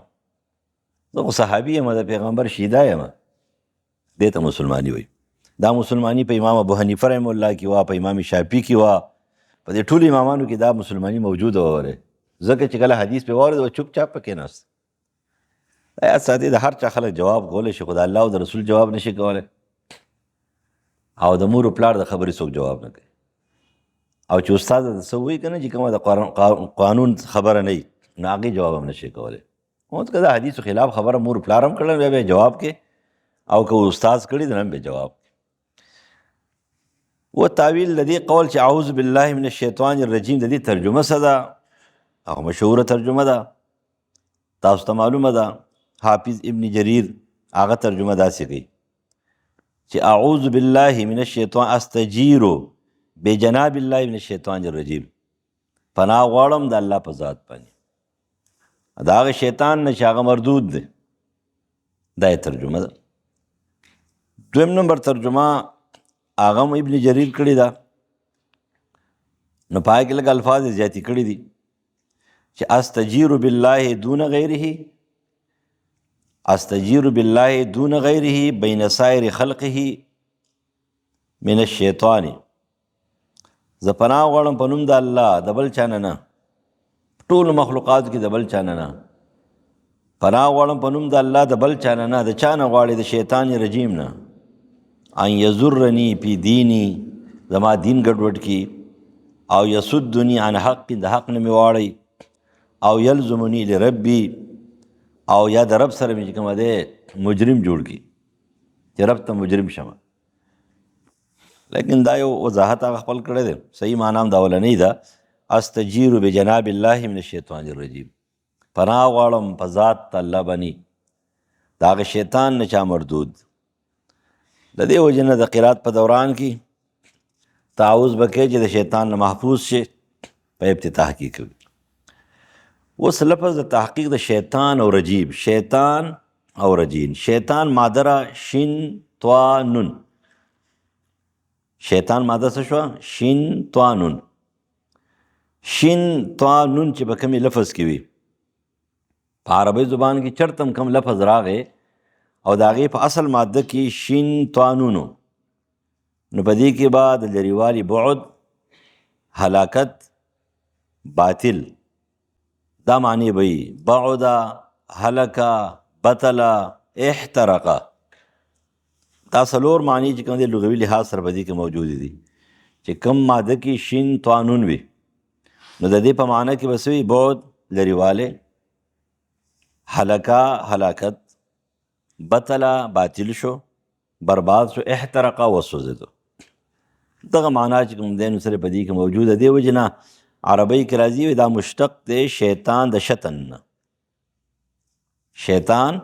زه خو صحابي یم، د پیغمبر شیدا یم. دې ته مسلماني وایي. دا مسلماني په امام ابو حنیفه رحم الله کې وه، په امام شافعي کې وه، په دې ټولو امامانو کې دا مسلماني موجوده وه. ځکه چې کله حدیث پې واورېد و چوپ چاپ پکې ناست. دا یاد ساتي د هر چا خلک جواب کولی شي، خو د الله او د رسول جواب نشي کولی، او د مور و پلار د خبرې څوک جواب نه کوي. او چې استاد د څه وایي که نه چې کومه د قانون خبره نه وي نو هغې جواب هم نشي کولی. اوس که د حدیثو خلاف خبره مور پلار هم کړل بیا جواب کې، او که استاد کړي د هم بیا جواب. و تعویل د دې قول چې اعوذ بالله من الشیطان الرجیم د دې ترجمه څه ده؟ هغه مشهوره ترجمه ده، تاسو ته معلومه ده. حافظ ابن جریر هغه ترجمه داسې کوي چې اعوذ بالله من الشیطان استجیرو بجناب الله من الشیطان الرجیم، پناه غواړم د الله په ذات باندې د هغه شیطان نه چې هغه مردود دی. دا یې ترجمه ده. دویم نمبر ترجمه هغه هم ابن جریر کړې ده، نو پای کې لږ الفاظ زیاتې کړي دي چې استجیر بالله دون غیره، استجیر بالله دون غیره بین سایر خلقه من الشیطان. زه پناه غواړم په نوم د الله د بل چا نه، ټولو مخلوقاتو کې د بل چا نه، پناه غواړم په نوم د الله د بل چا نه. د چا نه غواړې؟ د شیطان رجیم نه. ان یضرنی فی دینی، زما دین ګډوډ کی، او یصدنی عن حق، د حق نه مې واړی، او یلزمنی لربی، او یا د رب سره مې چې کومه دی مجرم جوړ کی چې رب ته مجرم شمه. لیکن دا یو وضاحت هغه خپل کړی دی، صحیح معنی هم دا اولنۍ ده، استجیر بجناب الله من الشیطان الرجیم، پناه غواړم په ذات د الله باندې د هغه شیطان نه چا مردود. د دې وجې نه د قرات په دوران کې تعوذ به کوې چې د شیطان نه محفوظ شي، په افتتاح کې کوي. اوس لفظ د تحقیق د شیطان او رجیم، شیطان او رجیم، شیطان ماده را شین توا نون، شیطان ماده څه شوه؟ شین توا نون. شین توا نون چې په کومې لفظ کې وي په عربی زبان کې چرته هم کم لفظ راغی او د هغې په اصل ماده کې شین توا نونو، نو په دې کې به د لرېوالي بعد، هلاکت، باطل، دا معنی به وي. بعد، هلک، بطل، احترق، دا څلور معنی چې کوم دی لغوي لحاظ سره په دې کې موجود دي. چې کوم ماده کې شین توانون وي نو د دې په معنی کې به څه وي؟ بعد، لرېوالی، هلکه، هلاکت، بطله، باطل شو، برباد شو، احترقه، وسوځېدو. دغه معنا چې کوم دی نو سره په دې کې موجوده دی. وجې نه عربی کې راځي وي دا مشتق دی شیطان د شتن نه، شیطان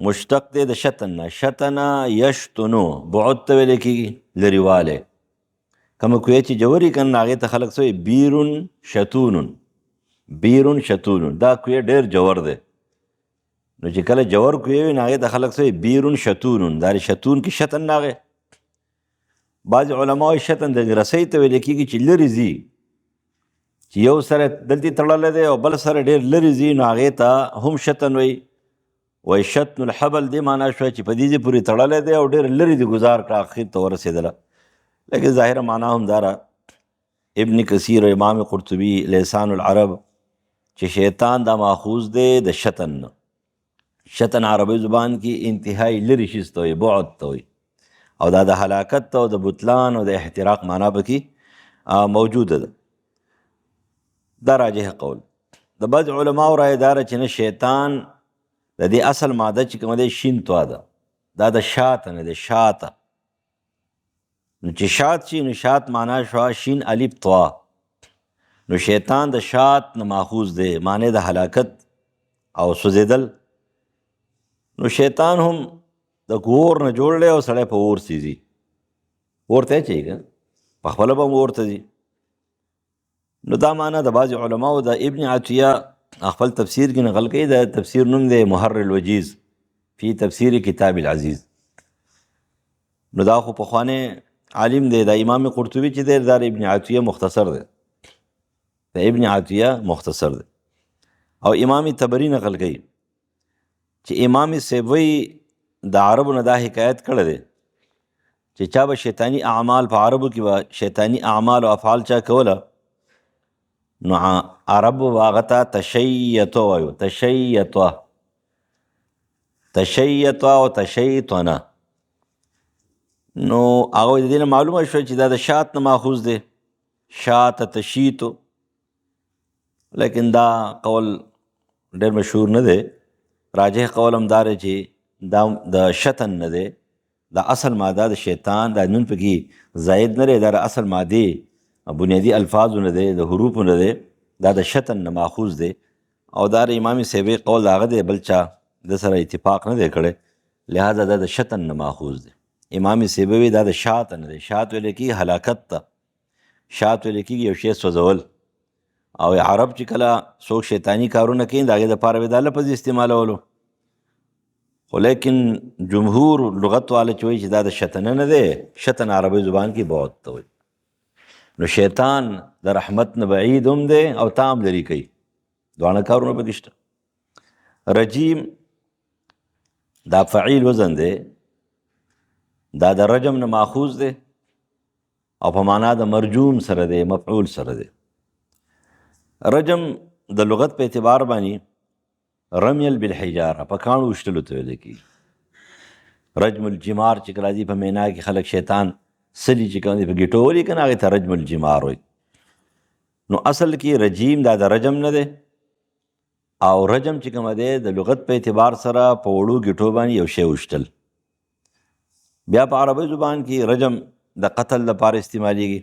مشتق دی د شتن نه. شتنه یشتنو، بعد ته ویل کېږي لرېوالی. کومه کوی چې جوړې که نه هغې ته خلک څه وایي؟ بیرون شتونون، بیرون شتونون، دا کوی ډېر جوړ دی. نو چې کله جوړ کوی وي نو هغې ته خلک څه وایي؟ بیرون شتونون. دا شتون کې شتن نه هغې. بعضې علما وایي شتن د رسۍ ته ویل کېږي چې لرې ځي، چې یو سره دلته تړلی دی او بل سره ډېر لرې ځي نو هغې ته هم شتن وایي. وایي شتن الحبل دې معنا شوه چې په دې ځای پورې تړلی دی او ډېر لرې دی ګزار کړه اخر ته ورسېدله. لیکن ظاهره معنا هم دا را ابن کثیر او امام قرطبي لسان العرب چې شیطان دا ماخوذ دی د شتن نه. شتن عربی زبان کې انتهایی لرې شیز ته وایي، بعد ته وایي، او دا د هلاکت او د بطلان او د احتراق معنا پکې موجوده ده. دا راجح قول. د بعض علماو رایې دا ده چې نه، شیطان د دې اصل ماده چې کومه دی شین توا ده، دا د شاته نه دی، شاته. نو چې شات شي نو شات معنا شوه شین الف توا، نو شیطان د شات نه ماخوذ دی، معنی د هلاکت او سوځېدل نو شیطان هم د اور نه جوړ دی او سړی په اور سي ځي، اور ته اچوي که په خپله به هم اور ته ځي. نو دا معنا د بعضې علماو د ابن عطیه خپل تفسیر کې نقل کوي، د تفسیر نوم دی محرر الوجیز فی تفسیر کتاب العزیز. نو دا خو پخوانی عالم دی، د امام قرطبي چې دی دا ابن عطیه مختصر دی، د ابن عطیه مختصر دی. او امام طبري نقل کوي چې امام سیبوی د عربو نه دا حکایت کړی دی چې چا به شیطانی اعمال په عربو کې به شیطانی اعمال او افعال چا کوله نو عربو به هغه ته تشیطو وایو، تشیطه او تشیطنه. نو هغه د دې نه معلومه شوه چې دا د شات نه ماخوذ دی، شات تشیطو. لیکن دا قول ډېر مشهور نه دی، راجح قول هم دا دی چې دا د شتن نه دی، دا اصل ماده د شیطان دا نون پکې زاید نه دی، دا د اصل مادې بنیادي الفاظو نه دی، د حروفو نه دی، دا د شتن نه ماخوذ دی. او دا د امام سیبوی قول د هغه دی، بل چا د سره اتفاق نه دی کړی، لہذا دا د شتن نه ماخوذ دی. امام سیبوی دا د شات نه دی، شات ویل کېږي هلاکت ته، شات ویل کېږي یو شی سوځول. او عرب چې کله څوک شیطانی کارونه کوي د هغې دپاره به دا لفظ استعمالولو، خو لیکن جمهور لغت والا چې وایي چې دا د شتنه نه دی، شتن عربی زبان کې بعد ته وایي. نو شیطان د رحمت نه بعید هم دی او تا هم لرې کوي، دواړه کارونه پکې شته. رجیم دا فعیل وزن دی، دا د رجم نه ماخوذ دی او په معنا د مرجوم سره دی، مفعول سره دی. رجم د لغت په اعتبار باندې رمیل بالحجاره، په کاڼو وشتلو ته ویل کېږي. رجم الجمار چې کله راځي په مینا کې خلک شیطان سلي چې کوم دی په ګیټو ولي که نه هغې ته رجم الجمار وایي. نو اصل کې رجیم دا د رجم نه دی، او رجم چې کومه دی د لغت په اعتبار سره په وړو ګیټو باندې یو شی وشتل. بیا په عربي زبان کې رجم د قتل لپاره استعمالیږي،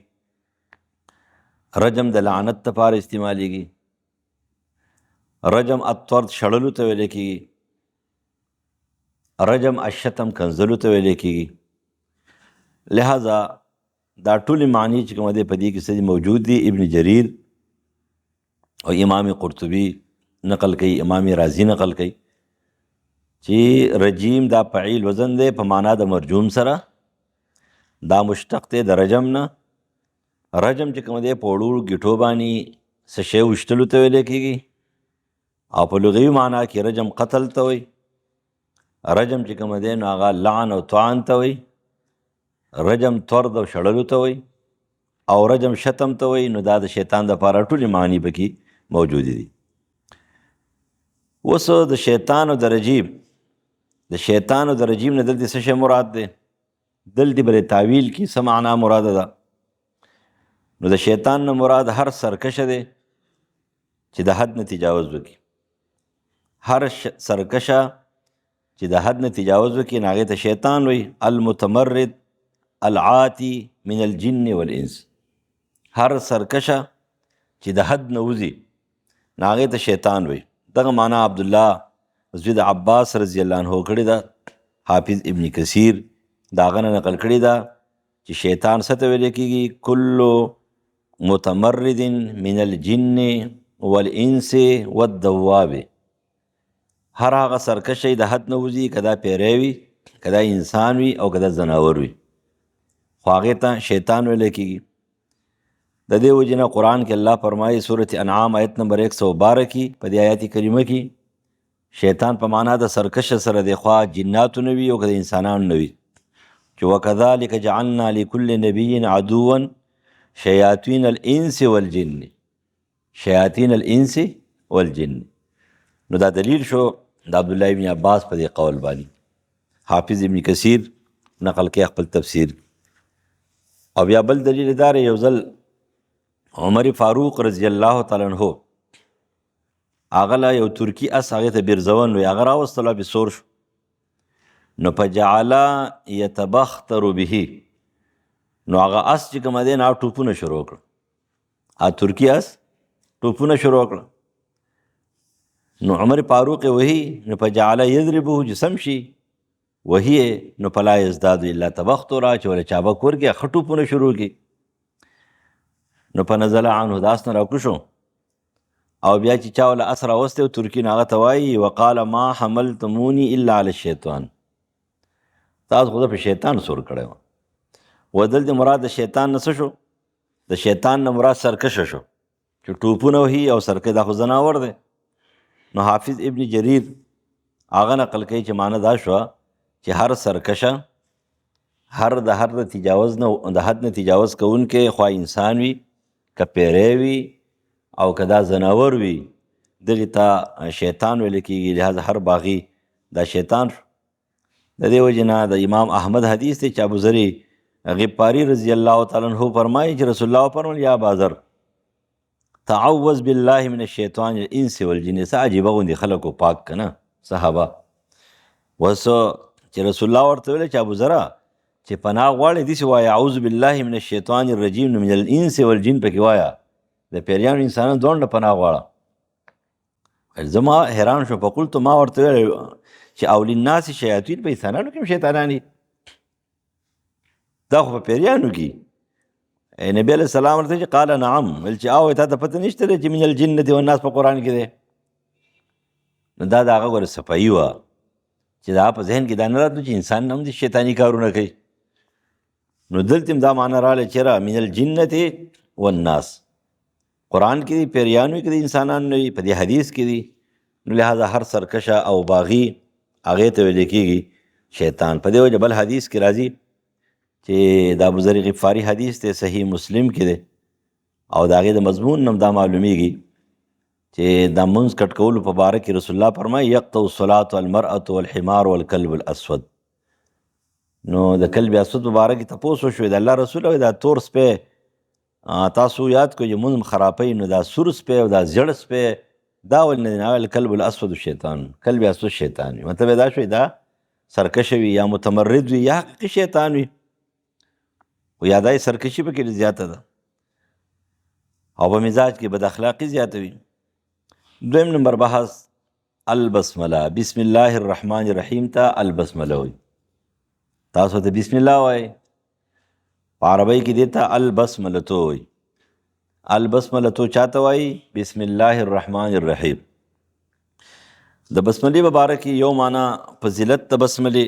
رجم د لعنت لپاره استعمالیږي، رجم الطرد شړلو ته ویل کېږي، رجم الشتم کنځلو ته ویل کېږي. لہذا دا ټولې معنی چې کومه دی په دې کې څه موجود دي. ابن جریر او امام قرطبي نقل کوي، امام رازي نقل کوي چې رجیم دا فعیل وزن دی په معنا د مرجوم سره، دا مشتق دی د رجم نه. رجم چې کوم دی په وړو ګیټو باندې څه شی وشتلو ته ویل کېږي، او په لغوي معنا کې رجم قتل ته وایي. رجم چې کوم دی نو هغه لعن او طعن ته وایي، رجم طرد او شړلو ته وایي، او رجم شتم ته وایي. نو دا د شیطان دپاره ټولې معنی پکې موجودې دي. اوس د شیطان او د رجیم، د شیطان او د رجیم نه دلته څه شی مراد دی؟ دلته بلې تعویل کې څه معنا مراده ده؟ نو د شیطان نه مراد هر سرکشه دی چې د حد نه تجاوز وکړي. هر سرکشه چې د حد نه تجاوز وکړي نو هغې ته شیطان وایي. المتمرد العاتی من الجن والانس، هر سرکشه چې د حد نه وځي نو هغې ته شیطان وایي. دغه معنا عبدالله زوی د عباس رضی الله عنه کړې ده، حافظ ابن کثیر د هغه نه نقل کړې ده چې شیطان څه ته ویل کېږي؟ کلو متمرد من الجن والانس والدواب، هر هغه سرکشی د حد نه وځي، که دا پیری وي، که دا انسان وي، او که دا ځناور وي، خو هغې ته شیطان ویل کېږي. د دې وجې نه قرآن کې الله فرمایي سورة انعام آیت نمبر 112 کې په دې آیات کریمه کې شیطان په معنا د سرکشه سره دی، خوا جناتو نه وي او که د انسانانو نه وي، چې وکذلک جعلنا لکل نبی عدوا شیاطین الانس والجن، شیاطین الانس والجن. نو دا دلیل شو د عبدالله ابن عباس په دې قول باندې. حافظ ابن کثیر نقل کې خپل تفسیر. او بیا بل دلیل دار یو ځل عمر فاروق رضی الله تعالی عنہ هغه له یو ترکی اس هغې ته بیرزون وی، هغه راوستله بې سور شو، نو فجعل یتبختر به، نو هغه اس چې کومه دی نو ټوپونه شروع کړه، ترکی اس ټوپونه شروع کړه. نو عمر فاروق وهي نو فجعل یضربه چې سم شي وهي نو فلا یزداد الا تبخترا چې ولا چابک ورکې خټو پونه شروع کی نو فنزل عنه داس نه راکوشو او بیا چې چا ولا اسره وسته ترکی هغه ته وایي وقال ما حملتموني الا على الشیطان تاسو خو په شیطان سور کړی و دلته مراد د شیطان نه شو د شیطان نه مراد سرکشه شو چې ټوپونه وهي او سرکه دا خو ځناور دی نو حافظ ابن جریر هغه نقل کوي چې معنی دا شوه چې هر سرکشه د حد نه تجاوز کوونکی خوا انسان وي که پیری وي او که دا ځناور وي دغې ته شیطان ویل کېږي لهذا هر باغي دا شیطان شو د دې وجې نه د امام احمد حدیث دی چې ابوذر غفاري رضی الله تعالی عنه فرمایي چې رسول الله فرمایل یا ابازر تعوذ بالله من الشیطان الانس والجن. څه عجیبه غوندې خلکو پاک که نه صحابه وسو چې رسول الله ورته ویل چې ابوذره چې پناه غواړې داسې وایه اعوذ بالله من الشیطان الرجیم من الانس والجن پکې وایه د پیریانو انسانانو دواړو نه پناه غواړه. زما حیران شو فقلت ما ورته ویل چې اول الناس شیاطین په انسانانو کې هم شیطانان دي دا خو په پیریانو کې نبی علیہ السلام ورته چې قال نعم ویل چې او تا ته پته نشته دی چې من الجنة والناس په قرآن کې دی نو دا د هغه ګوره صفایي وه چې دا په ذهن کې دا نه راتلو چې انسان هم د شیطاني کارونه کوي. نو دلته هم دا معنی راغلی چې من الجنة والناس قرآن کې دی پیریانو کې دی انسانان نه وي په دې حدیث کې دی نو لہذا هر سرکشه او باغي هغې ته ویل کېږي شیطان. په دې وجه بل حدیث کې راځي چې د ابوذر غفاري حدیث دی صحیح مسلم کې دی او د هغې د مضمون نه دا معلومیږي چې دا منځ کټ کولو په باره کې رسول الله فرمایي یقطع الصلاة والمرأة والحمار والکلب الاسود. نو د کلب اسود په باره کې تپوس وشوې د الله رسول او دا تور سپی تاسو یاد کړئ چې منځ خرابوي نو دا سور سپی او دا زیړ سپی دا ولې نه دی الکلب الاسود شیطان کلب اسود شیطان وي مطلب دا شوی دا سرکشه وي یا متمرد وي یا حقیقي شیطان وي خو یا دا سرکشي پکې زیاته ده او په مزاج کې بد اخلاقي زیاته وي. دویم نمبر بحث البسمله بسم الله الرحمن الرحیم ته البسمله وي. تاسو ته بسم الله وایي په عربی کې دی ته البسملتو وایي. البسملتو چاته وایي بسم الله الرحمن الرحیم. د بسملې په باره کې یو معنی فضیلت د بسملې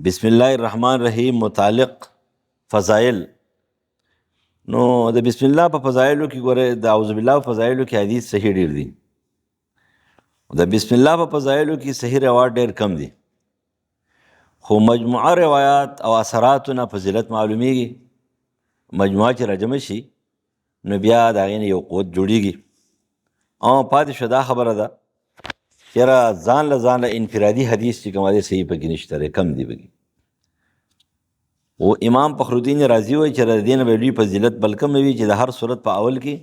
بسم الله الرحمن الرحیم متعلق فضائل. نو د بسم الله په فضایلو کې ګوره د اعوذ بالله په فضایلو کې حدیث صحیح ډېر دي د بسم الله په فضایلو کې صحیح روایت ډېر کم دي خو مجموعه روایات او اثراتو نه فضیلت معلومیږي مجموعه چې راجمع شي نو بیا د هغې نه یو قوت جوړیږي او پاتې شو دا خبره ده چېرې ځان له انفرادي حدیث چې کوم دی صحیح پکې نشته دی کم دی پکې. و امام فخرالدین رازی وایي چې د دې نه به لوی فضیلت بل کوم وي چې د هر صورت په اول کې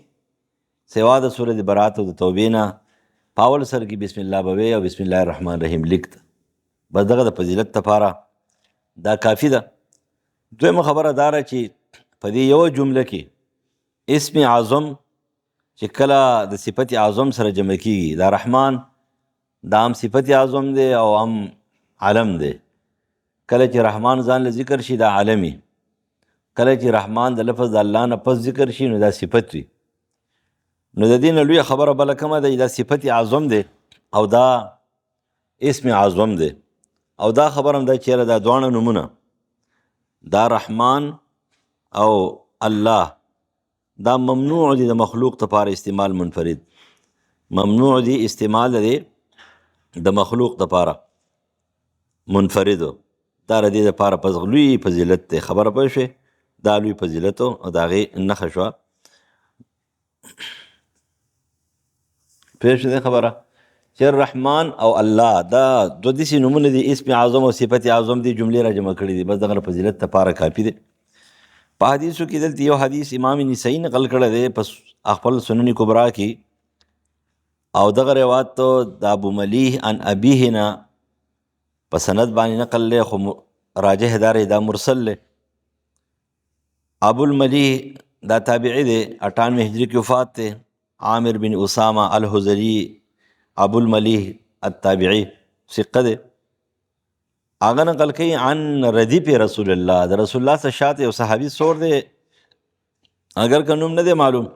سوا د صورت برات او د توبې نه په اول سر کې بسم الله به وایي او بسم الله الرحمن الرحیم لیکته بس دغه د فضیلت دپاره دا کافي ده. دویمه خبره دا ده چې په دې یوه جمله کې اسم اعظم چې کله د صفت اعظم سره جمع کېږي دا رحمان دا هم صفت اعظم دی او هم علم دی. کله چې رحمان ځان له ذکر شي دا عالمي کله چې رحمان د لفظ د الله نه پس ذکر شي نو دا صفت وي. نو د دې نه لویه خبره بله کومه ده دا صفت اعظم دی او دا اسم اعظم دی او دا خبر هم دا چیرې دا دواړه نومونه دا رحمان او الله دا ممنوع دي د مخلوق لپاره استعمال منفرد ممنوع دي استعمال دی د مخلوق لپاره منفردو دا ردی دپاره پس لوی فضیلت دی خبره پوه شوې دا لوی فضیلت او د هغې نښه شوه پوه شوې خبره چې رحمان او الله دا دوه داسې نومونه دي اسم اعظم او صفت اعظم دي جملې را جمع کړي دي بس دغه فضیلت دپاره کافي دی. په حدیثو کې دلته یو حدیث امام نسائی نقل کړی دی په خپل سنن کبرا کې او دغه روایت ته د ابو ملیح عن ابیه نه په سند باندې نقل لی خو راجح دار دا مرسل لی. ابو الملیح دا تابعی دی 98 هجری کې وفات دی. عامر بن اسامه الحذری ابو الملیح التابعی ثقه دی، هغه نقل کوي عن ردیف رسول الله، د رسول الله څخه شاته یو صحابي سور دی، اگر که نوم نه دی معلوم،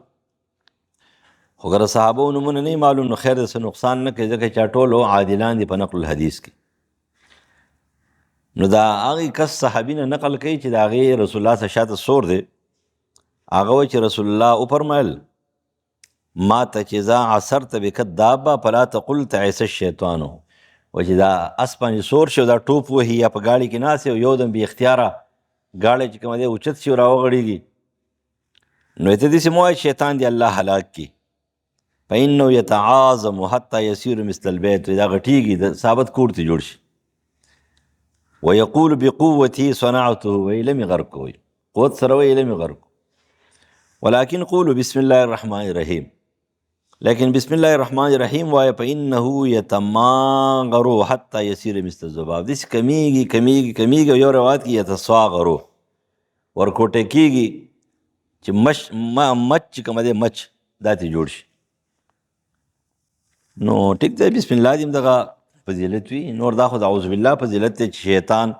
خو که صحابه نومونه نه معلوم نو خیر د څه نقصان نه کوي، ځکه چې ټول عادلان دي په نقل الحدیث کې. نو دا هغې کس صحابي نه نقل کوي چې د هغې رسول الله څخه شاته سور دی، هغه وایي چې رسول الله وفرمایل ما ته چې ذا عثرت بک الدابه فلا تقل تعس الشیطان، و چې دا اس باندې سور شي او دا ټوپ وهي یا په ګاډي کې ناست یو یو دم بې اختیاره ګاډی چې کومه دی اوچت شي او راوغړېږي، نو ته داسې مه وایه شیطان دی الله هلاک کړي. فانه یتعاظم حتی یسیر مثل البیت، دا غټېږي د ثابت کور ته جوړ شي. ویقول بقوتي صنعته، ویله مې غرق کوي، قوت سره ویله مې غرق. ولكن قولوا بسم الله الرحمن الرحیم، لیکن بسم الله الرحمن الرحیم وایه فانه یتماغر حتی یسیر مثل الذباب، داسې کمیږي کمیږي کمیږي، یو روایت کې یتصاغر ورکوټه کېږي چې مچ چې کومه دی مچ دا ته جوړ شي. نو ټیک دی، بسم الله دې هم دغه فضیلت وي، نور دا خو د اعوذ بالله فضیلت دی چې شیطان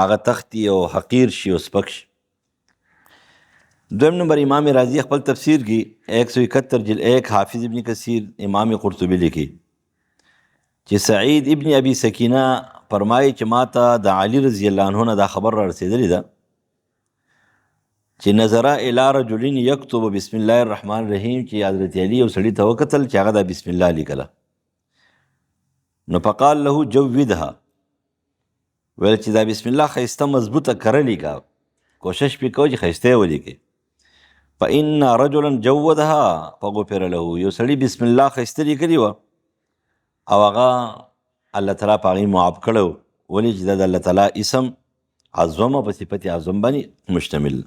هغه تختی او حقیر شي او سپک شي. دویم نمبر امام راضی خپل تفسیر کی 171 جلد 1 حافظ ابن کثیر امام قرطبی لیکي چې سعید ابن ابي سکینه فرمایي چې ماته د علي رضی الله عنه نه دا خبر را رسېدلی ده چې نظر الی رجل یکتب بسم الله الرحمن الرحیم، چې حضرت علی یو سړي ته وکتل چې هغه دا بسم الله لیکله، نو فقال له جودها، ویل چې دا بسم الله ښایسته مضبوطه کره لیکه، کوشش پې کوه چې ښایسته یې ولیکې. فإن رجلا جودها فغفر له، یو سړي بسم الله ښایسته لیکلي وه او هغه الله تعالی په هغې معاف کړی و، ولې چې دا د الله تعالی اسم عظم په صفت عظم باندې مشتمل.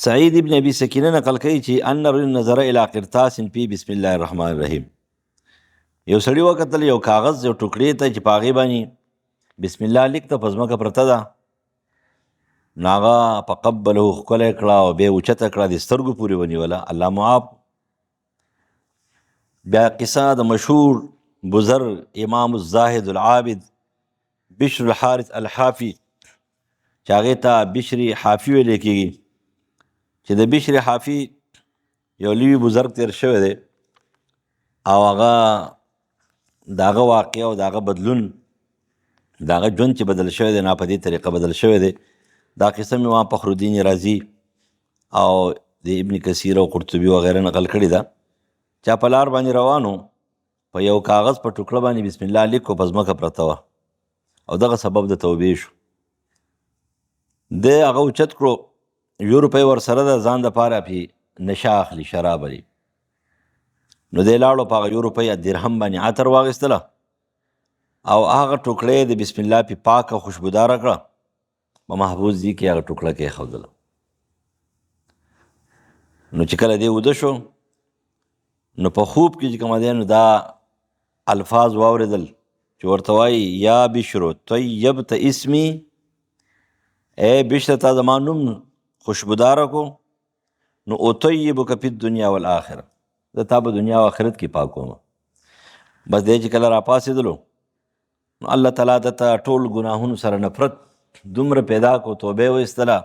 سعید ابن ابي سکینه نقل کوي چې ان رجل نظر الى قرطاس فی بسم الله الرحمن الرحیم، یو سړي وکتل یو کاغذ یو ټوکړې ته چې په هغې باندې بسم الله لیک ته په ځمکه پرته ده، نو هغه فقبله ښکلی کړه او بیا اوچته کړه، د سترګو پورې ونیوله، الله معاف. بیا قصه د مشهور بزرگ امام الزاهد العابد بشر الحارث الحافي چې هغې ته بشر حافي ویلی کېږي، چې د بشر حافي یو لوی بزرگ تیر شوی دی او هغه د هغه واقعه او د هغه بدلون د هغه ژوند چې بدل شوی دی، نه په دې طریقه بدل شوی دی. دا قصه مې امام فخرالدین رازي او د ابن کثیر او قرطبي وغیره نقل کړې ده. چا په لار باندې روانو، په یو کاغذ په ټوکړه باندې بسم الله لیکو، په ځمکه پرته وه او دغه سبب د توبې شو. د هغه اوچت کړو، یو روپۍ ورسره ده، ځان دپاره پې نشه اخلي، شراب لري، نو دی لاړو په هغه یو روپۍ درهم باندې عطر واخیستله او هغه ټوکړه یې د بسم الله پې پاکه خوشبوداره کړه، په محفوظ ځای کې هغه ټوکړه کېښودله. نو چې کله دی وده شو، نو په خوب کې چې کومه دی نو دا الفاظ واورېدل چې ورته وایي یا بشرو طیبت اسمي، ای بشر تا زما نوم خوشبوداره کو، نو اطیبک فی الدنیا والآخره، زه تا په دنیا او آخرت کې پاک کوم. بس دی چې کله راپاڅېدلو نو الله تعالی دته ټول ګناهونو سره نفرت دومره پیدا کو، توبه یې وایستله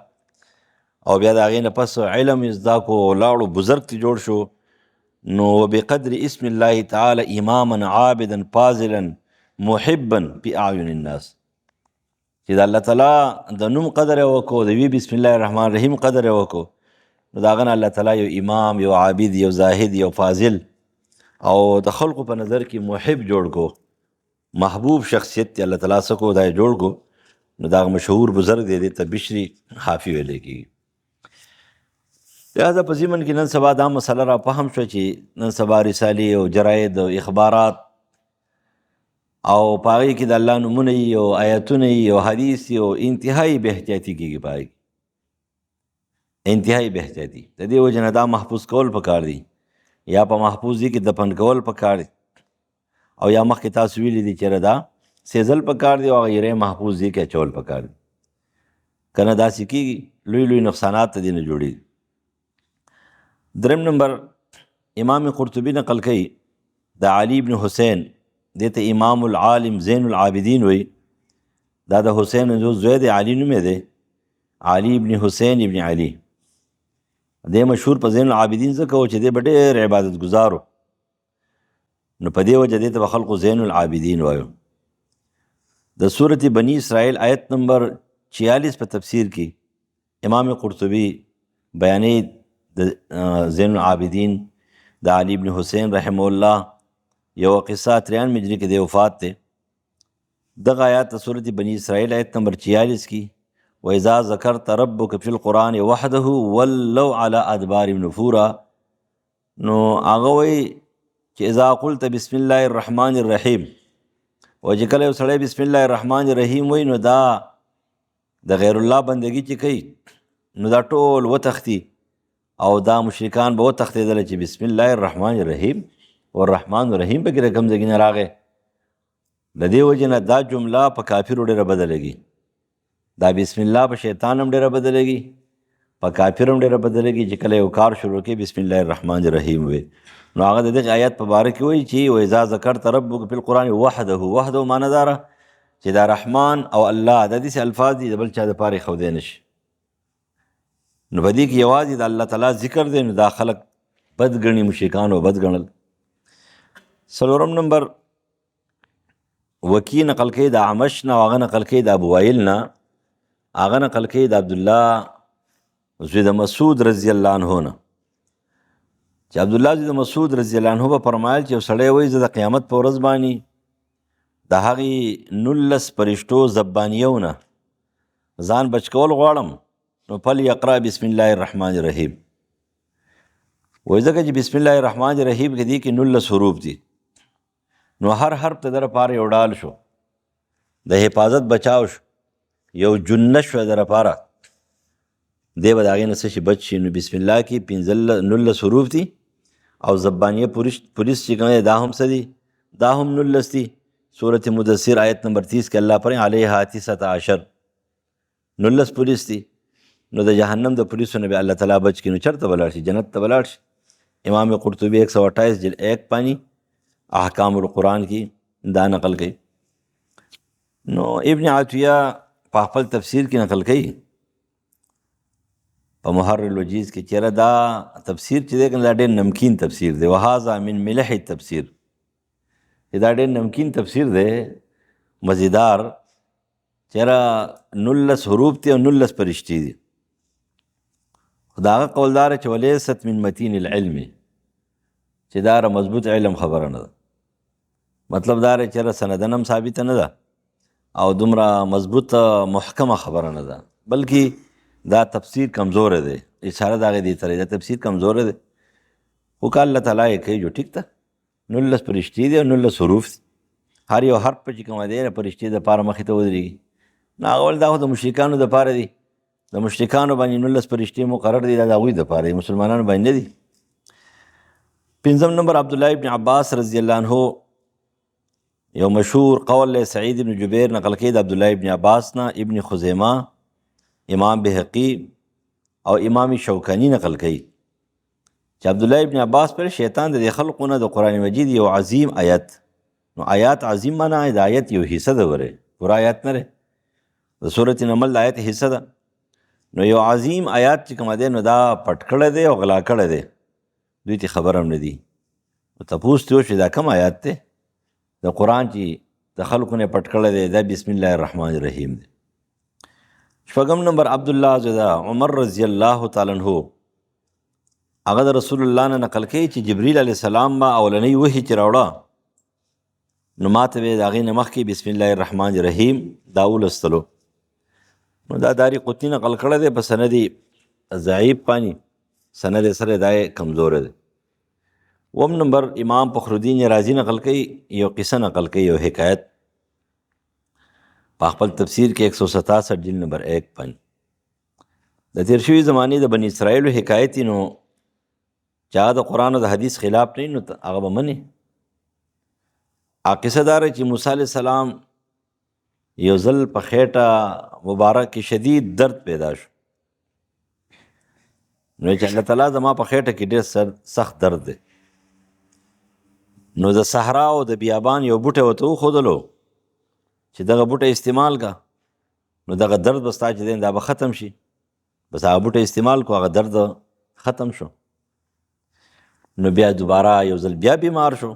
او بیا د هغې نه پس علم یې زده کو، لاړو بزرګ ته جوړ شو. نو بقدر اسم الله تعالی اماما عابدا فاضلا محبا فی اعین الناس، چې د الله تعالی د نوم قدر یې وکړو، د وی بسم الله الرحمن الرحیم قدر یې وکړو، نو د هغه نه الله تعالی یو امام، یو عابد، یو زاهد، یو فاضل او د خلقو په نظر کې محب جوړ کو، محبوب شخصیت دی الله تعالی څه کو دا یې جوړ کو. نو دا مشهور بزرگ دی، دې ته بشر حافي ویلی کېږي. لہذا په ضمن کې نن سبا دا مسله را فهم شوه چې نن سبا رسالې او جراید او اخبارات او په هغې کې د الله نومونه یي او آیتونه یي او حدیث یي او انتهایي بې احتیاطي کېږي، په هغې انتهایي بې احتیاطي. د دې وجې نه دا محفوظ کول پکار دي، یا په محفوظ ځای کې دفن کول پکار دي، او یا مخکې تاسو ویلي دي چېرې دا سیزل پکار دي او هغه یې محفوظ ځای کې اچول پکار دي، که نه داسې کېږي لوی لوی نقصانات د دې نه جوړېږي. دریم نمبر امام قرطبي نقل کوي د علي ابن حسین دې ته امام العالم زین العابدین وی. دا د حسین جو زوی د علي نوم دی، علي ابن حسین ابن علي. دې مشهور په زین العابدین ځکه و چې دی به ډېر عبادت ګزارو، نو په دې وجه دې ته به خلقو زین العابدین وایو. د سورت بنی اسرائیل آیت نمبر 46 په تفسیر کې امام قرطبي بیانې د زین العابدین د علي ابن حسین رحمه الله یو قصه 93 هجری کې د وفات ته. دغه آیات د سورت بنی اسرائیل آیت نمبر 46 کې وَإِذَا ذَكَرْتَ رَبُّكَ فِي الْقُرْآنِ وَحْدَهُ وَلَّوْا عَلَىٰ أَدْبَارِهِمْ نُفُورًا. نو هغه وایي چې اذا قلت بسم الله الرحمن الرحیم، او چې کله یو سړی بسم الله الرحمن الرحیم وایي نو دا د غیر الله بندگی چې کوي نو دا ټول وتښتي، او دا مشرکان به وتښتېدل چې بسم الله الرحمن الرحیم والرحمن الرحیم پکې کوم ځای نه راغی. د دې وجې نه دا جمله په کافرو ډېره بده لګي، دا بسم الله په شیطان هم ډېره بده لګي، په کافر هم ډېره بده لګي چې کله یو کار شروع کړي بسم الله الرحمن الرحیم وي. نو هغه د دغې آیت په باره کې وایي چې وإذا ذکرت ربک فی القرآن وحده معنی دا ده چې دا رحمان او الله د داسې الفاظ دي د بل چا دپاره ښودی نه شي. نو په دې کې یوازې د الله تعالی ذکر دی، نو دا خلک بد ګڼي، مشرکانو بد ګڼل. څلورم نمبر وکی نقل کوي د عمش نه، هغه نقل کوي د ابو وائل نه، هغه نقل کوي د عبدالله زوی د مسعود رضی الله عنه نه چې عبدالله زوی د مسعود رضی الله عنه به فرمایل چې یو سړی وایي زه د قیامت په ورځ باندې د هغې 19 فرشتو زبانیو نه ځان بچ کول غواړم، نو فلیقرأ بسم الله الرحمن الرحیم. وایي ځکه چې بسم الله الرحمن الرحیم کې دي کې 19 حروف دي، نو هر حرف ته در پاره یو ډال شو، د حفاظت بچاو شو، یو جنه شو در پاره، دی به د هغې نه څه شي بچ شي. نو بسم الله کې 19 حروف دي، او زبانیه پولیس چې کوم دی دا هم څه دي، دا هم 19 دي. سورت مدثر آیت نمبر 30 کې الله فرمایي علیها 19 19 پولیس دي. نو د جهنم د پولیسو نه به الله تعالی بچ کړي، نو چېرته به لاړ شي؟ جنت ته به لاړ شي. امام قرطبي 128 جلد 1 پانی احکام القرآن کې دا نقل کوي. نو ابن عطیہ په خپل تفسیر کې نقل کوي په محرر الوجیز کې چېرې دا تفسیر چې دی دا ډېر نمکین تفسیر دی، وهذا من ملح التفسیر، چې دا ډېر نمکین تفسیر دی مزیدار، چېرې 19 حروف دي او 19 فرشتې دي. خو د هغه قول دا چې ولیست من متین العلم، چې دا مضبوط علم خبره نه ده. مطلب دا دی چې سندن هم ثابته نه ده او دومره مضبوط محکمه خبره نه ده، بلکې دا تفسیر کمزوره دی. اشاره د هغې دې ته دا تفسیر کمزوره دی، خو که الله تعالی یې کوي جو ټیک ده. 19 فرشتې دي او 19 حروف دي، هر یو حرف په چې کومه دی فرشتې دپاره مخې ته ودرېږي. نو هغه ول دا خو د مشرکانو دپاره دي، د مشرکانو باندې 19 فرشتې مقرر دي، دا د هغوی دپاره دي، مسلمانانو باندې نه دي. پنځم نمبر عبدالله ابن عباس رضی الله عنه یو مشهور قول سعید ابن جبیر نقل کوي د عبدالله ابن عباس نه، ابن خزیمه، امام بهقی او امام شوکانی نقل کوي چې عبدالله ابن عباس پر شیطان د خلقو نه د قرآن مجید یو عظیم آیت، نو آیات عظیم معنا د آیت یو حصہ ده، وره پورا آیت نه ده، د سورت نمل د آیت حصہ ده. نو یو عظیم آیات چې کوم دی نو دا پټ کړی دی او غلا کړی دی، دوی ته خبر هم نه دي. تپوس ته وشي دا کوم آیات دی د قرآن چې د خلقو نه پټ کړی دی؟ دا بسم الله الرحمن الرحیم دی. شپږم نمبر عبدالله زوی د عمر رضی الله تعالی عنہ، هغه د رسول الله نه نقل کوي چې جبریل علیه السلام به اولنۍ وحی چې راوړه نو ما ته به د هغې نه مخکې بسم الله الرحمن الرحیم دا ولستلو. نو دا داری قطنی نقل کړی دی په سند ضعیف پانی، سند سره دا کمزور دی. اوم نمبر امام فخرالدین رازی نقل کوي یو قصه نقل کوي، یو حکایت په خپل تفسیر کې 167 جلد نمبر 1 پن د تیر شوي زمانې د بنی اسرائیلو حکایت، نو چا د قرآن او د حدیث خلاف نه نو هغه به مني. قصه داره چې موسی علیه السلام یو ځل په خېټه مبارک کې شدید درد پیدا شو، نو چې الله تعالی زما په خېټه کې ډېر سخت درد دی، نو د صحرا او د بیابان یو بوټی ورته وښودلو چې دغه بوټی استعمال کا، نو دغه درد به ستا چې دی دا به ختم شي. بس هغه بوټی استعمال کو، هغه درد ختم شو. نو بیا دوباره یو ځل بیا بیمار شو،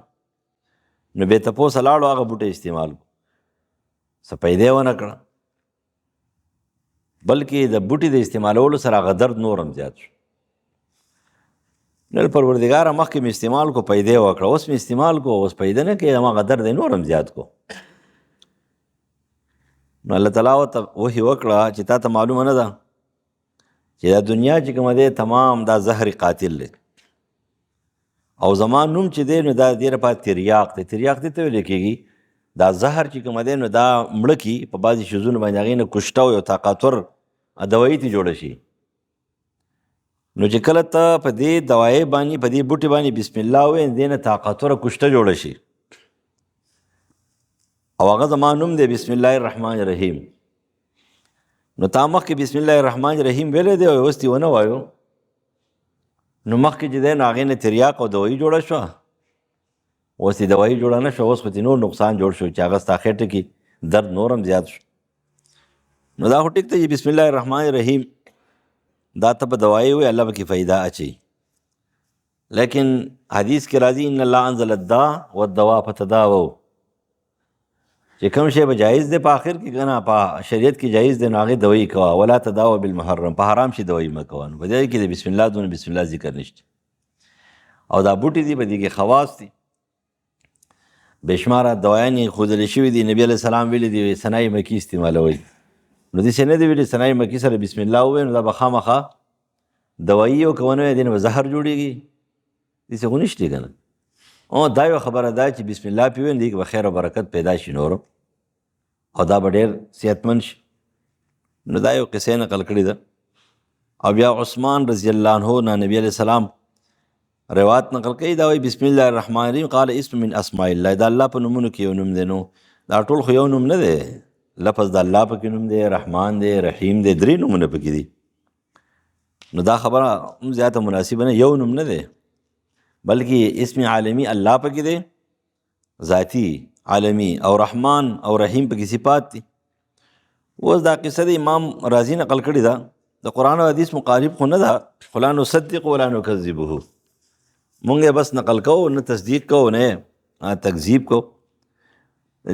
نو بیا تپوسه لاړو، هغه بوټی استعمال کو، څه پیدا ونه کړه، بلکې د بوټي د استعمالولو سره هغه درد نورم زیات شو. نو پروردګاره مخکې مې استعمال کو پیدا وکړه، اوس مې استعمال کو اوس پیدا نه کوي، هماغه درد یې نورم زیات کو. نو الله تعالی ورته وحي وکړه چې تا ته معلومه نه ده چې دا دنیا چې کومه دی تمام دا زهر قاتل دی، او زما نوم چې دی نو دا دې لپاره تریاق دی. تریاق دې ته ویل کېږي دا زهر چې کومه دی نو دا مړه کي په بعضې شیزونو باندې هغې نه کشته او یو طاقتور دوایي ته جوړه شي. نو چې کله ته په دې دوایي باندې په دې بوټي باندې بسم الله وایې دې نه طاقتوره کشته جوړه شي، او هغه زما نوم دی بسم الله الرحمن الرحیم. نو تا مخکې بسم الله الرحمن الرحیم ویلی دی او اوس دې ونه وایو، نو مخکې چې دی نو هغې نه تریاق او دوایي جوړه شوه، اوس دې دوایي جوړه نه شوه، اوس خو دې نور نقصان جوړ شو چې هغه ستا خېټه کې درد نورم زیات شو. نو دا خو ټیک ته چې بسم الله الرحمن الرحیم دا ته به دوایي وي، الله به کې فایده اچوي. لیکن حدیث کې راځي ان الله انزل الداء والدواء فتداووا، چې کوم شی به جایز دی په آخر کې که نه په شریعت کې جایز دی نو هغې دوایي کوه، ولا تداووا بالمحرم، په حرام شي دوایي مه کوه. نو په دې کې د بسم الله دونه بسم الله ذکر نشته. او دا بوټي دي په دې کې خواص دي، بېشماره دوایان یې ښودلې شوي دي. نبي علیه السلام ویلي دي ثنای مکي استعمالوئ، نو داسې نه دی ویلي ثنای مکي سره بسم الله ووایې نو دا به خامخا دوایي او که ونه وایې دې نه به زهر جوړېږي، داسې خو نشته که نه. دا یوه خبره ده چې بسم الله پې ووایې نو دې کې به خیر او برکت پیدا شي نورم، او دا به ډېر صحتمند شي. نو دا یو قصه نقل کړې ده. او بیا عثمان رضی الله عنه نه نبی علیه السلام روایت نقل کوي، دا وایي بسم الله الرحمن الرحیم قال اسم من اسماء الله، دا الله په نومونو کې یو نوم دی. نو دا ټول خو یو نوم نه دی، لفظ د الله پکې نوم دی، رحمان دی، رحیم دی، درې نومونه پکې دي. نو دا خبره هم زیاته مناسبه نه، یو نوم نه دی بلکې اسم عالمي الله پکې دی، ذاتی عالمي، او رحمان او رحیم پکې صفات دي. اوس دا قصه د امام رازي نقل کړې ده، د قرآن او حدیث مقارب خو نه ده، خو لا نصدق ولا نکذبه، مونږ یې بس نقل کوو نه تصدیق کوو نه تکذیب کوو.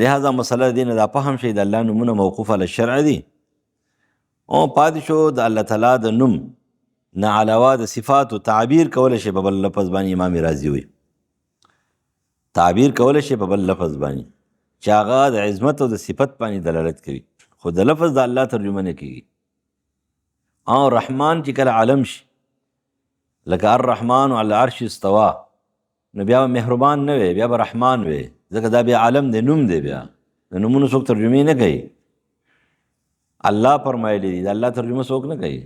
لہذا مسله دی نه دا فهم شي د الله نومونه موقوف علی الشرع دي، او پاتې شو د الله تعالی د نوم نه علاوه د صفاتو تعبیر کولی شي په بل لفظ باندې. امام رازي وایي تعبیر کولی شي په بل لفظ باندې چې هغه د عظمت او د صفت باندې دلالت کوي، خو د لفظ د الله ترجمه نه کېږي. او رحمان چې کله عالم شي لکه الرحمن علی العرش استوا، نو بیا به مهربان نه وي، بیا به رحمان وي، ځکه دا بیا عالم دی، نوم دی، بیا د نومونو څوک ترجمې نه کوي. الله فرمایلی دي، د الله ترجمه څوک نه کوي.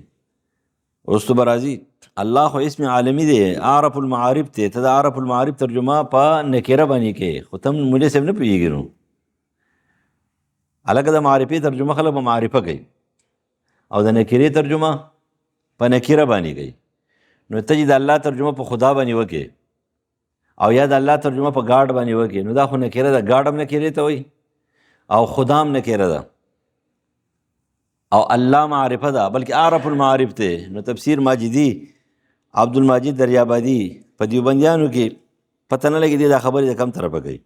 وروستو به راځي الله خو اسم عالمي دی، عارف المعارف دی، ته د عارف المعارف ترجمه په نکره باندې کوې، خو ته مولوي صاحب نه پوهېږي. نو هلکه د معرفې ترجمه خلک به معرفه کوي، او د نکرې ترجمه په نکره باندې کوي. نو ته چې د الله ترجمه په خدا باندې وکې او یا د الله ترجمه په ګاډ باندې وکې، نو دا خو نکره ده، ګاډ هم نکرې ته وایي او خدا هم نکره ده، او الله معرفه ده، بلکې عارف المعارف دی. نو تفسیر ماجدي عبدالماجد دریابادي په دیوبندیانو کې پته نه لګي دا خبرې د کم طرفه کوي.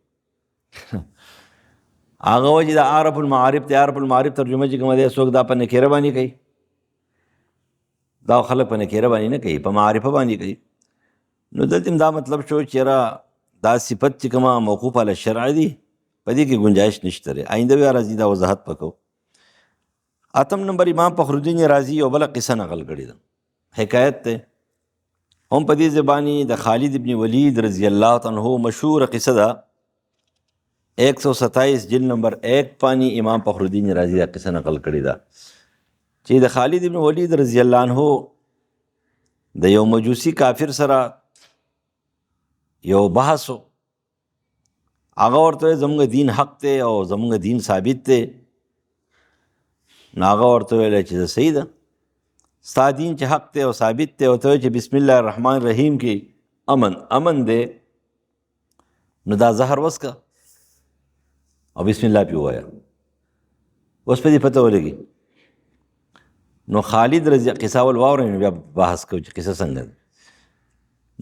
هغه وایي چې د عارف المعارف دی، عارف المعارف ترجمه چې کومه دی څوک دا په نکره باندې کوي، دا خلک په نکره باندې نه کوي، په معرفه باندې کوي. نو دلته دا مطلب شو چې را دا صفت چې کومه موقوف علی الشرع دي په دې کې گنجائش نشته لري. آینده بیا راځي دا وضاحت پکو. اتم نمبر امام فخر الدین رازی یو بله قصه نقل کړې ده، حکایت ده، هم په دې زبانی د خالد ابن ولید رضی الله عنه مشهور قصه ده. 127 جلد نمبر 1 پانی امام فخر الدین رازی دا قصه نقل کړې ده چې د خالد ابن ولید رضی الله عنه د یو مجوسی کافر سره یو بحث و، هغه ورته زموږ دین حق دی او زموږ دین ثابت دی. نو هغه ورته ویلی چې صحیح ده، ستا دین چې حق دی او ثابت دی، او ته چې بسم الله الرحمن الرحیم کې امن دی، نو دا زهر وسکه او بسم الله پې ووایه. اوس په دې پته ولګي. نو خالد رضی قصه ول واورئ نو بیا بحث کوو چې قصه څنګه ده.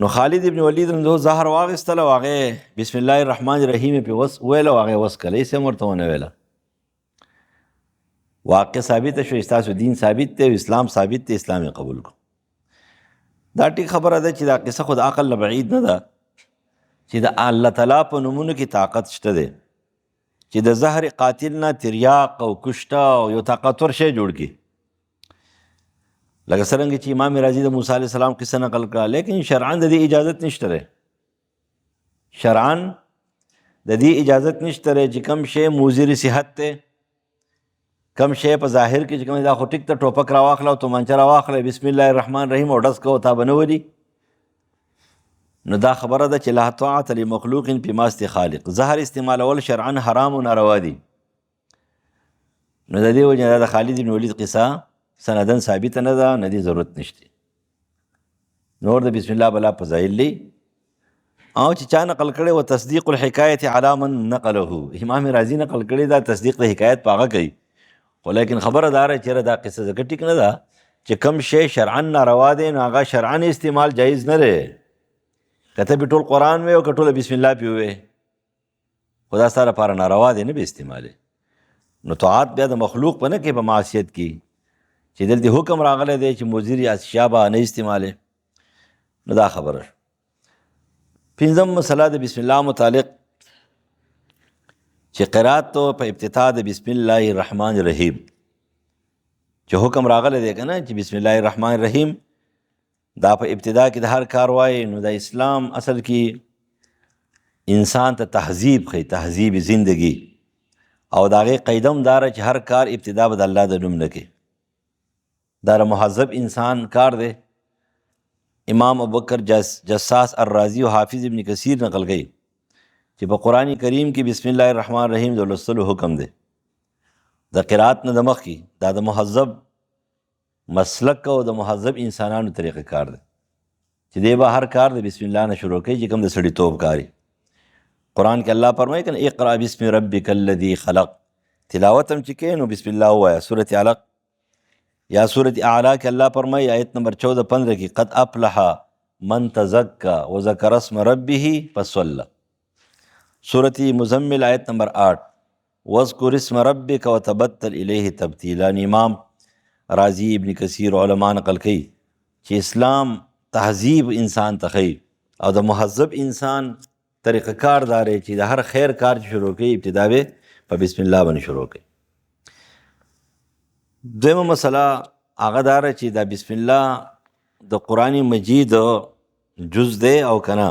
نو خالد ابن ولید نو زهر واخیستله او هغې بسم الله الرحمن الرحیم یې پې ویله او هغې وسکله، هېڅ هم ورته ونه ویله. واقع ثابته شو، ستاسو دین ثابت دی او اسلام ثابت دی، اسلام یې قبول کړو. دا ټیک خبره ده چې دا قصه خو د عقل نه بعید نه ده چې د الله تعالی په نومونو کې طاقت شته دی چې د زهر قاتل نه تریاق او کشته او یو طاقتور شی جوړ کړي. لکه څرنګه چې امام رازي د موسی علیه السلام قصه نقل کړه، لیکن شرعاً د دې اجازت نشته دی. شرعاً د دې اجازت نشته دی چې کم شی مضر صحت دی، کم شی په ظاهر کې چې کوم دا خو ټیک ته ټوپک راواخله او تومانچه راواخله بسم الله الرحمن الرحیم او ډز کوه تا به نه ولي. نو دا خبره ده چې لا طاعة لمخلوق فی معصیة خالق. زهر استعمالول شرعاً حرام و ناروا دي. نو د دې وجه د خالد بن ولید قصه سندن ثابته نه ده، نه دې ضرورت نشته. نور د بسم الله بلا فضایل دی او چې چا نقل کړی و تصدیق الحکایت علی من نقله. امام رازي نقل کړی دا تصدیق د حکایت په هغه کوي، خو لیکن خبره داره چېرې دا قصه ځکه ټیک نه ده چې کم شی شرعاً ناروا دی نو هغه شرعاً استعمال جایز نه دی. که ته به ټول قرآن وی او که ټوله بسم الله پې ووی خو دا ستا لپاره ناروا دی، نه به استعمالې. نو طاعت بیا د مخلوق په نه کې په معصیت کې چې دلته حکم راغلی دی چې مضر اشیا به نه استعمالې. نو دا خبره. پنځم مسله د بسم الله متعلق چې قرات تو په ابتدا د بسم الله الرحمن الرحیم چې حکم راغلی دی که نه چې بسم الله الرحمن الرحیم دا په ابتدا کې د هر کار وایي. نو د اسلام اصل کې انسان ته تهذیب ښیي، تهذیب زندگی، او د هغې قاعده هم دا چې هر کار ابتدا به د الله د نوم نه کوي. دا مهذب انسان کار دی. امام ابوبکر جساس الرازی او حافظ ابن کثیر نقل کوي چې په قرآن کریم کې بسم الله الرحمن الرحیم د لوستلو حکم دی د قرات نه د مخکې. دا د مهذب مسلک او د مهذب انسانانو طریقه کار دی چې دی به هر کار د بسم الله نه شروع کوي چې کوم د سړیتوب کاري. قرآن کې الله فرمایي که اقرأ بسم ربک الذی خلق، تلاوت هم چې کوې نو بسم الله ووایه. سورة علق یا سورة اعلی کې الله فرمایي آیت نمبر 14-15 کې قد افلح من تزکا وذکر اسم ربه فصلی. سورة مزمل آیت نمبر 8 واذکر اسم ربک وتبتل الیہ تبتیلا. امام رازی ابن کثیر علماء نقل کوي چې اسلام تهذیب انسان ته ښیي او د مهذب انسان طریقه کار دا دی چې د هر خیر کار چې شروع کوي ابتدا به په بسم الله باندې شروع کوي. دویمه مسله هغه دا چې دا بسم الله د قرآن مجید جز دی او که نه.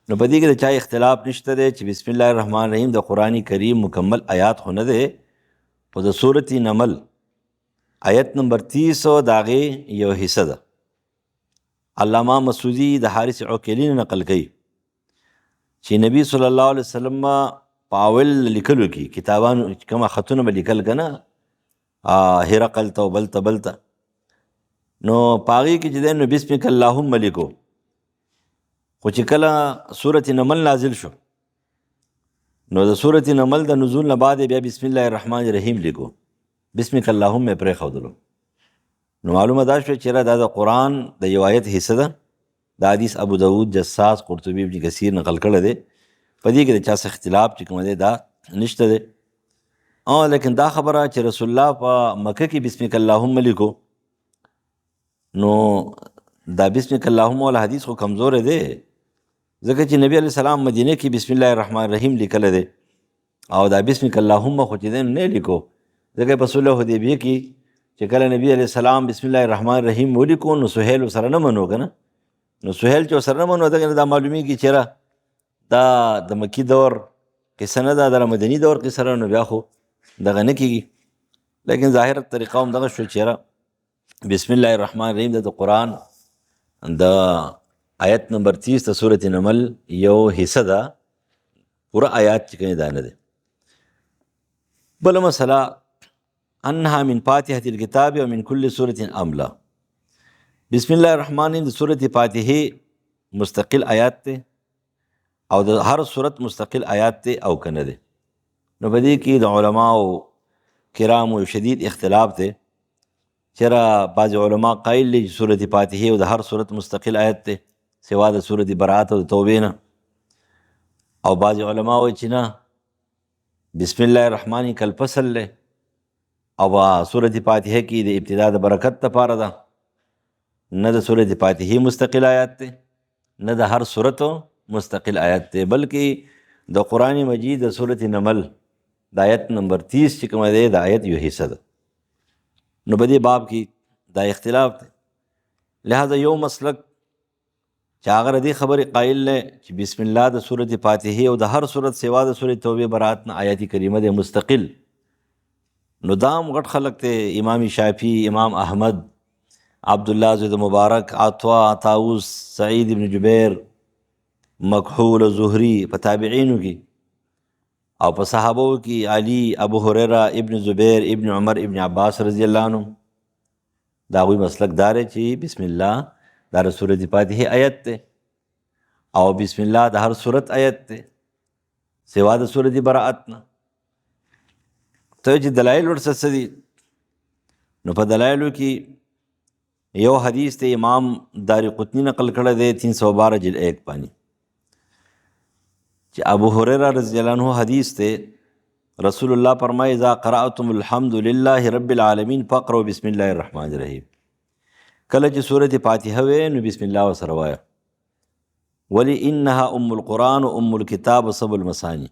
نو په دې کې د چا اختلاف نشته دی چې بسم الله الرحمن الرحیم د قرآن کریم مکمل آیات خو نه دی، خو د سورة نمل آیت نمبر 30 د هغې یو حصه ده. علامه مسعودي د حارث عقیلي نه نقل کوي چې نبی صلی الله علیه وسلم په اول لیکلو کې کتابانو کومه خطونه به لیکل که نه هرقل ته او بلته نو په هغې کې چې دی نو بسمک اللهم لیکو. خو چې کله سورة نمل نازل شو نو د سورة نمل د نزول نه بعد بیا بسم الله الرحمن الرحیم لیکو، بسمک اللهم یې پرېښودلو. نو معلومه دا شوه چې دا د قرآن د یو آیت حصه ده. دا حدیث ابو داود جساس قرطبي ابن کثیر نقل کړی دی. په دې کې د چا څه اختلاف چې کوم دی دا نشته دی. لیکن دا خبره چې رسول الله په مکه کې بسمک اللهم لیکو نو دا بسمک اللهم والا حدیث خو کمزور دی، ځکه چې نبی علیہ السلام مدینه کې بسم الله الرحمن الرحیم لیکلی دی او دا بسمک اللهم خو چې دی نه لیکو، ځکه په صلح حدیبیه کې چې کله نبی علیہ السلام بسم الله الرحمن الرحیم ولیکو نو سهیل ورسره نه منو که نه. نو سهیل چې ورسره نه منو دغه دا معلومیږي چې دا د مکی دور قصه نه ده، د مدني دور قصه ده، نو بیا خو دغه نه کېږي. لیکن ظاهر طریقه هم دغه شو چې بسم الله الرحمن الرحیم د قرآن د آیت نمبر 30 د سورة نمل یو حصه ده، پورا آیات چې کوي دا نه ده. بله مسله انها من فاتحة الكتاب ومن كل سورة املا. بسم الله الرحمن الرحیم د سورة فاتحه مستقل آیات ته او د هر صورت مستقل آیات دی او کنه دی. نو په دې کې د علماو کرامو شدید اختلاف دی. چېرې بعضې علما قایل دي چې صورت فاتحې او د هر صورت مستقل آیت دی سوا د صورت برات او د توبې نه، او بعضې علما وایي چې نه، بسم الله الرحمن کالفصل دی او صورت فاتحه کې د ابتدا د برکت لپاره ده. نه د صورت فاتحې مستقل آیات دی نه د هر صورت مستقل آیت دی، بلکې د قرآن مجید د صورت نمل د آیت نمبر 30 چې کومه دی د آیت یو حصه ده. نو په دې باب کې دا اختلاف دی. لہذا یو مسلک چې هغه د دې خبرې قایل دی چې بسم الله د صورت فاتحې او د هر صورت سوا د صورت توبې برات نه آیت کریمه دی مستقل. نو دام غټ خلق ته امام شافعي، امام احمد، عبدالله زید مبارک، عطا، طاووس، سعید ابن جبیر، مکحول و زهری په تابعینو کې، او په صحابو کې علی، ابو هریره، ابن زبیر، ابن عمر، ابن عباس رضی الله عنهم. دا غوی مسلک دار چې بسم الله دا د سورۃ فاتحه آیت ته او بسم الله د هر سورت آیت ته سوا د سورۃ براءت نه. ته چې دلایل ورڅ دي، نو په دلایلو کې یو حدیث ته امام دارقطنی نقل کړی دی 312 جلد 1 باندې چې ابو هریره رضی الله عنه حدیث ته رسول الله فرمایي اذا قرأتم الحمد لله رب العالمین فقروا بسم الله الرحمن الرحیم. کله چې سورۃ فاتحه وې نو بسم الله وسره وایه، ولی انها ام القرآن و ام الكتاب سب المثانی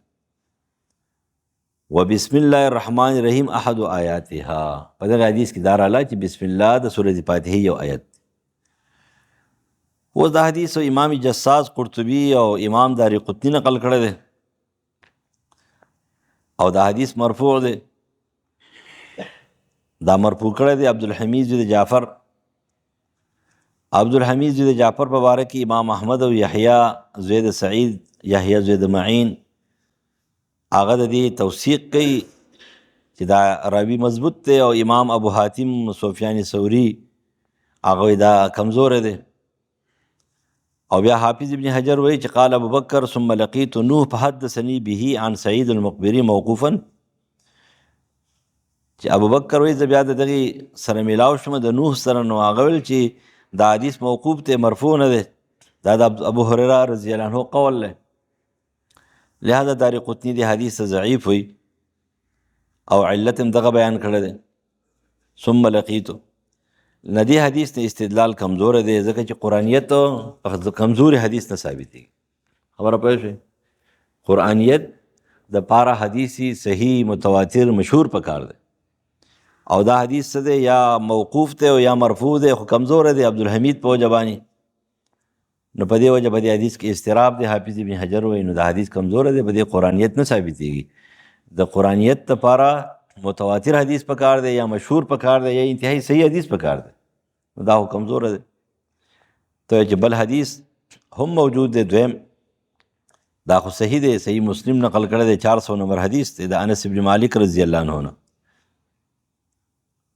و بسم الله الرحمن الرحیم احد آیاتها. په دغه حدیث کې دا راغلی چې بسم الله د سورۃ فاتحه یو آیت. اوس دا حدیث امام جساس قرطبي او امام دارقطنی نقل کړی دی او دا حدیث مرفوع دی. دا مرفوع کړی دی عبدالحمید زید جعفر. عبدالحمید زید جعفر په باره کې امام احمد او یحیی زید سعید، یحیی زید معین هغه د دې توثیق کوي چې دا راوی مضبوط دی، او امام ابو حاتم سفیان ثوری هغه دا کمزور دی. او بیا حافظ ابن حجر وایي چې قال ابو بکر ثم لقيت نوح فحدثني به عن سعید المقبري موقوفا. چې ابو بکر وایي زه بیا دغه سره میلاو شوم د نوح سره، نو هغه ویل چې دا حدیث موقوف ته مرفوع نه دی، دا د ابو هریره رضی الله عنه قول دی. لہذا دارقطنی دی حدیث ضعیف ہوئی او علت هم دغه بیان کړی دی. ثم لقیتو ندی حدیث نه استدلال کمزور دی، ځکه چې قرآنیت کمزوري حدیث نه ثابتېږي. خبره پوه شئ؟ قرآنیت د پاره حدیثی صحیح متواتر مشهور پکار دی، او دا حدیث څه دی یا موقوف دی او یا مرفوع دی، خو کمزور دی عبدالحمید په وجه باندې. نو په دې وجه په دې حدیث کې اضطراب دی. حافظ ابن حجر وایي نو دا حدیث کمزور دی، په دې قرآنیت نه ثابتېږي. د قرآنیت لپاره متواتر حدیث پکار دی یا مشهور پکار دی یا انتہائی صحیح حدیث پکار دی، نو دا خو کمزور دی. ته چې بل حدیث هم موجود دی دویم، دا خو صحیح دی، صحیح مسلم نقل کړی دی 400 نمبر حدیث دی د انس ابن مالک رضی الله عنه نه.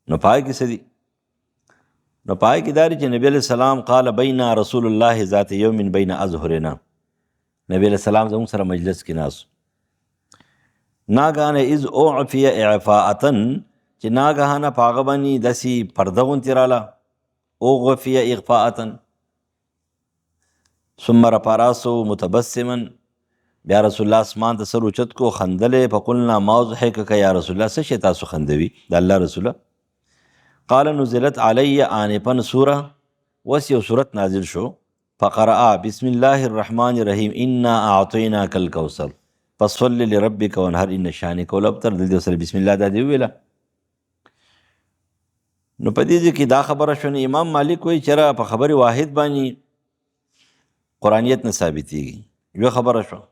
نو پای کې څه دي؟ نو پای کې دا دی چې نبی علیہ السلام قال بین رسول الله ذات یوم بین اظهرنا. نبی علیہ السلام زموږ سره مجلس کې ناست، ناګهانه اذ اعفی اعفاءتن چې ناګهانه په هغه باندې داسې پرده غوندې راله، اغفی اغفاءتن، ثم رفع راسه متبسما. بیا رسول الله اسمان ته سر اوچت کو، خندلې. فقلنا ما ضحکک یا رسول الله، څه شی تاسو خندوي د الله رسوله؟ قال نزلت علی آنفا سوره، وس یو سورت نازل شو، فقرأ بسم الله الرحمن الرحیم انا اعطیناک الکوثر فصل لربک وانحر ان شانک الابتر. دلته سره بسم الله دا دی ویله. نو په دې کې دا خبره شونه امام مالک وایي چې په خبره واحد باندې قرآنیت نه ثابتېږي. یو خبره شو.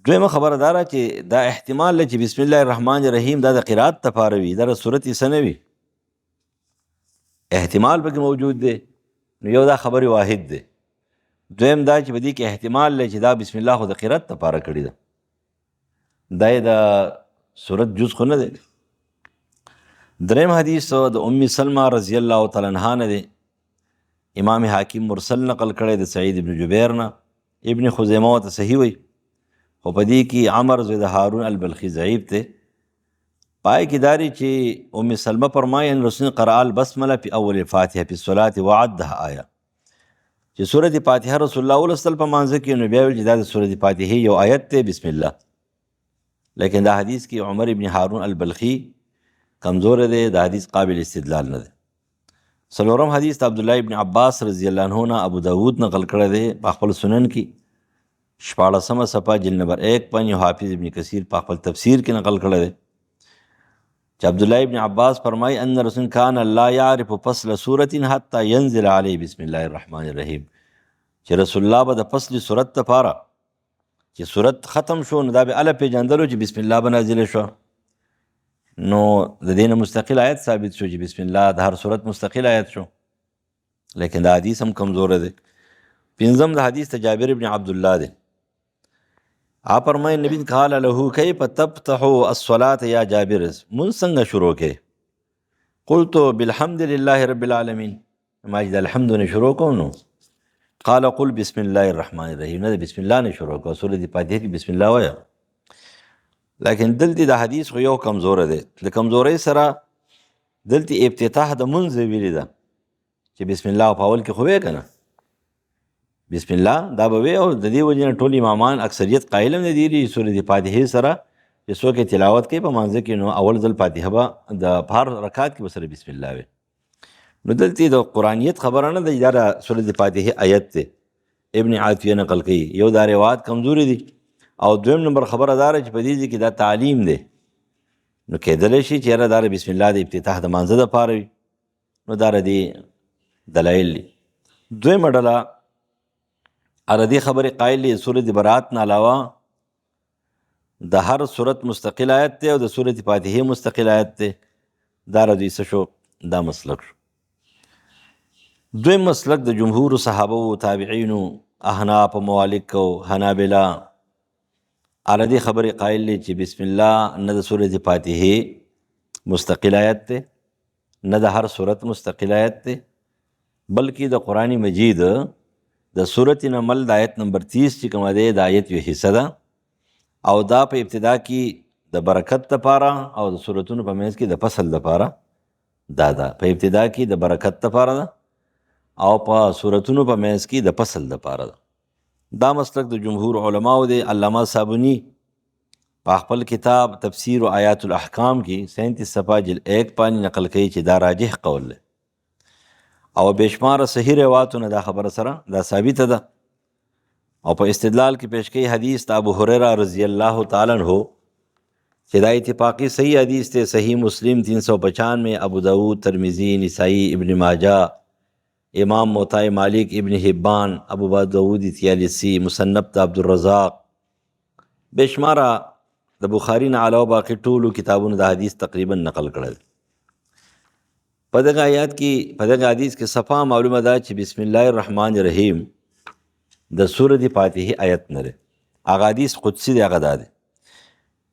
دویمه خبره دا چې دا احتمال لري چې بسم الله الرحمن الرحیم دا د قرات لپاره وي، دا د سورت یې څه نه وي، احتمال پکې موجود دی. نو یو دا خبره واحد دی. دویم دا چې په دې کې احتمال لري چې دا بسم الله خو د قرات لپاره کړی ده، دا یې د سورت جز خو نه دی. دریم حدیث د ام سلمہ رضی الله تعالی عنها نه دی. امام حاکم مرسل نقل کړی د سعید ابن جبیر نه ابن خزیمه ورته صحیح وایي، خو په دې کې عمر زوی د هارون البلخي ضعیف دی. پای کې داري چې ام سلمه فرمایي ان رسول قرأ البسمله فی اول الفاتحه فی الصلاه وعدها آیه، چې سورۃ فاتحه رسول الله ولوستل په مانځه کې، نو بیا ویل چې دا د سورۃ فاتحه یو آیت دی بسم الله. لیکن دا حدیث کې عمر ابن هارون البلخي کمزور دی، دا حدیث قابل استدلال نه دی. څلورم حدیث د عبدالله ابن عباس رضی الله عنه نه ابو داود نقل کړی دی په خپل سنن کې 14 صفحه جلد نمبر 1 باندې، حافظ ابن کثیر په خپل تفسیر کې نقل کړی دی چې عبدالله ابن عباس فرمایي ان رسول کان لا یعرف فصل سورة حتى ينزل علیه بسم الله الرحمن الرحیم، چې رسول الله به د فصل سورت لپاره چې سورت ختم شو نو دا به اله پیژندلو چې بسم الله به نازله شو. نو د دې نه مستقل آیت ثابت شو چې بسم الله د هر سورت مستقل آیت شو، لیکن دا حدیث هم کمزور دی. پنځم د حدیث د جابر ابن عبدالله دی. آپ فرمائے نبی قال له کیف تفتح الصلاة یا جابر، من څنګه شروع کې؟ قلت بالحمد لله رب العالمین، ما چې د الحمد نه شروع کوم نو قال قل بسم الله الرحمن الرحیم، نه بسم الله نه شروع کو، سورۃ فاتحه کې بسم الله وایا. لیکن دلته د حدیث خو یو کمزور دی، د کمزورۍ سره دلته افتتاح د منځ ویلې ده چې بسم الله په اول کې خو وې کنه بسم الله دا به وي، او د دې وجې نه ټول امامان اکثریت قایل هم دي چې سورۃ فاتحه سره چې څوک تلاوت کوي په مانځه کې نو اول ځل فاتحه به د هر رکعت کې به سره بسم الله وي. نو دلته د قرآنیت خبره نه ده، دا سورۃ فاتحه آیت دی. ابن عاطیه نقل کوي یو دا روایت کمزوري دي، او دویم نمبر خبره دار چې په دې کې دا تعلیم دی، نو کېدلی شي چې دا بسم الله د افتتاح د مانځه دپاره وي، نو دا ردي دلایل دي. دویمه ډله اردی خبر قائل دی سورۃ برات نه علاوه د هر سورت مستقل آیت دی او د سورۃ فاتحه مستقل آیت دی. دا ردی څه شو؟ دا مسلک شو. دویم مسلک د جمهور صحابه او تابعینو، احناف، موالک او حنابلہ اردی خبر قائل دی چې بسم الله نه د سورۃ فاتحه مستقل آیت دی نه د هر سورت مستقل آیت دی، بلکې د قرآن مجید د سورت نمل د آیت نمبر 30 چې کومه دی د آیت یو حصه ده، او دا په ابتدا کې د برکت دپاره او د سورتونو په منځ کې د فصل دپاره دا ده. په ابتدا کې د برکت دپاره ده او په سورتونو په منځ کې د فصل دپاره ده. دا مسلک د جمهور علماو دی. علامه صابونی په خپل کتاب تفسیر و آیات الاحکام کې 37 صفحه جلد 1 باندې نقل کوي چې دا راجح قول دی، او بشمار صحیح روایتونه دا خبره سره دا ثابت ده. او په استدلال کې پیش کوي حدیث د ابو هریره رضی الله تعالی عنہ چې دا اتفاقی صحیح حدیث ته، صحیح مسلم 395، ابو داود، ترمذی، نسائی، ابن ماجہ، امام موطا مالک، ابن حبان، ابو داود طیالسی، مصنف د عبدالرزاق، بشمار د بخاری نه علاوه باقی ټولو کتابونو د حدیث تقریبا نقل کړل. په دغه آیات کې په دغه حدیث کې صفا معلومه ده چې بسم الله الرحمن الرحیم د سورۃ فاتحه آیت نه دی، هغه حدیث قدسی دی. هغه دا دی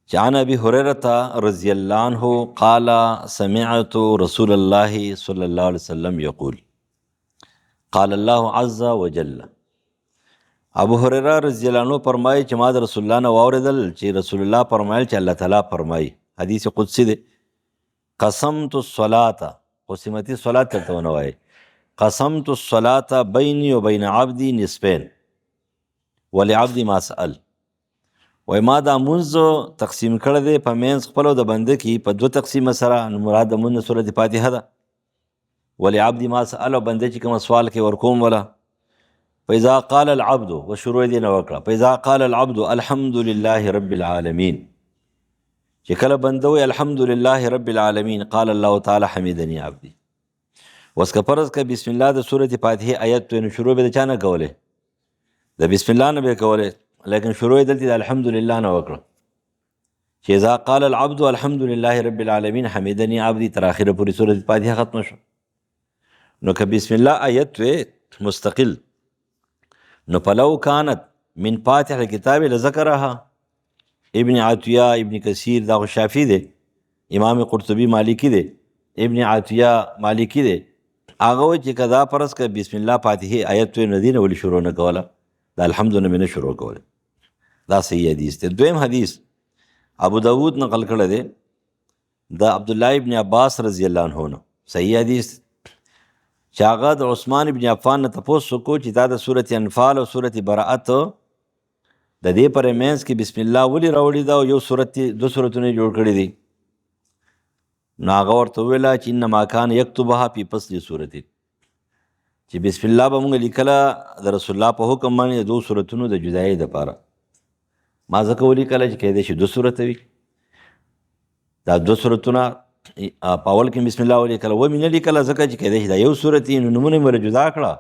چې عن ابي هريره رضی الله عنه قال سمعت رسول الله صلی الله علیه وسلم یقول قال الله عز وجل. ابو هريره رضی الله عنه فرمایي چې ما د رسول الله نه واوریدل چې رسول الله فرمایل چې الله تعالی فرمایي، حدیث قدسی دی، قسمت الصلاة، قسمتی صلات ته ونه وایي، قسمت الصلاة بیني و بین عبدي نصفین ولعبدي ما سأل، وای ما دا مونځ تقسیم کړی دی په منځ خپل او د بنده کې په 2 تقسیمه سره. نو مراد د مونځ سورۃ فاتحه ده، ولعبدي ما سأل، او بنده چې کوم سوال کوي ورکوم ولا. فاذا قال العبد، و شروع دې نه وکړه، فاذا قال العبد الحمد لله رب العالمین، چې کله بنده وي الحمد لله رب العالمین قال الله تعالی حمدنی عبدی. وس که فرض که بسم الله د سورۃ فاتحه آیت نو شروع به د چا نه کوله؟ د بسم الله نه به کوله، لیکن شروع دلته د الحمد لله نه وکړه چې اذا قال العبد الحمد لله رب العالمین حمدنی عبدی تر اخره پوری سورۃ فاتحه ختم شو. نو که بسم الله آیت و مستقل، نو فلو كانت من فاتح الكتاب لذكرها. ابن عطیہ، ابن کثیر دا شافعی دی، امام قرطبی مالکی دی، ابن عطیہ مالکی دی. هغه چې کدا پرس که بسم الله فاتحه آیت و ندین ولی شروع نه کوله، د الحمد نه مې نه شروع کولی. دا صحیح حدیث دی. دویم حدیث ابو داود نقل کړی دی د عبدالله ابن عباس رضی الله عنه نه، صحیح حدیث چې هغه د عثمان ابن عفان نه تپوس وکړو چې دا د سورت انفال او سورت براءت د دې پر منځ کې بسم الله ولې راوړي دا او یو سورت دو سورتونه جوړ کړي دي. نو هغه ورته وویله چې انما کان یکتبها فی فصل سورت، چې بسم الله به مونږ لیکله د رسول الله په حکم باندې دو سورتونو د جدایۍ دپاره. ما ځکه ولیکله چې کیدای شي دو سورته وي، دا دو سورتونه په اول کې بسم الله ولیکله، ومې نه لیکله ځکه چې کیدای شي دا یو سورت وي، نو نومونه مې ورله جدا کړه،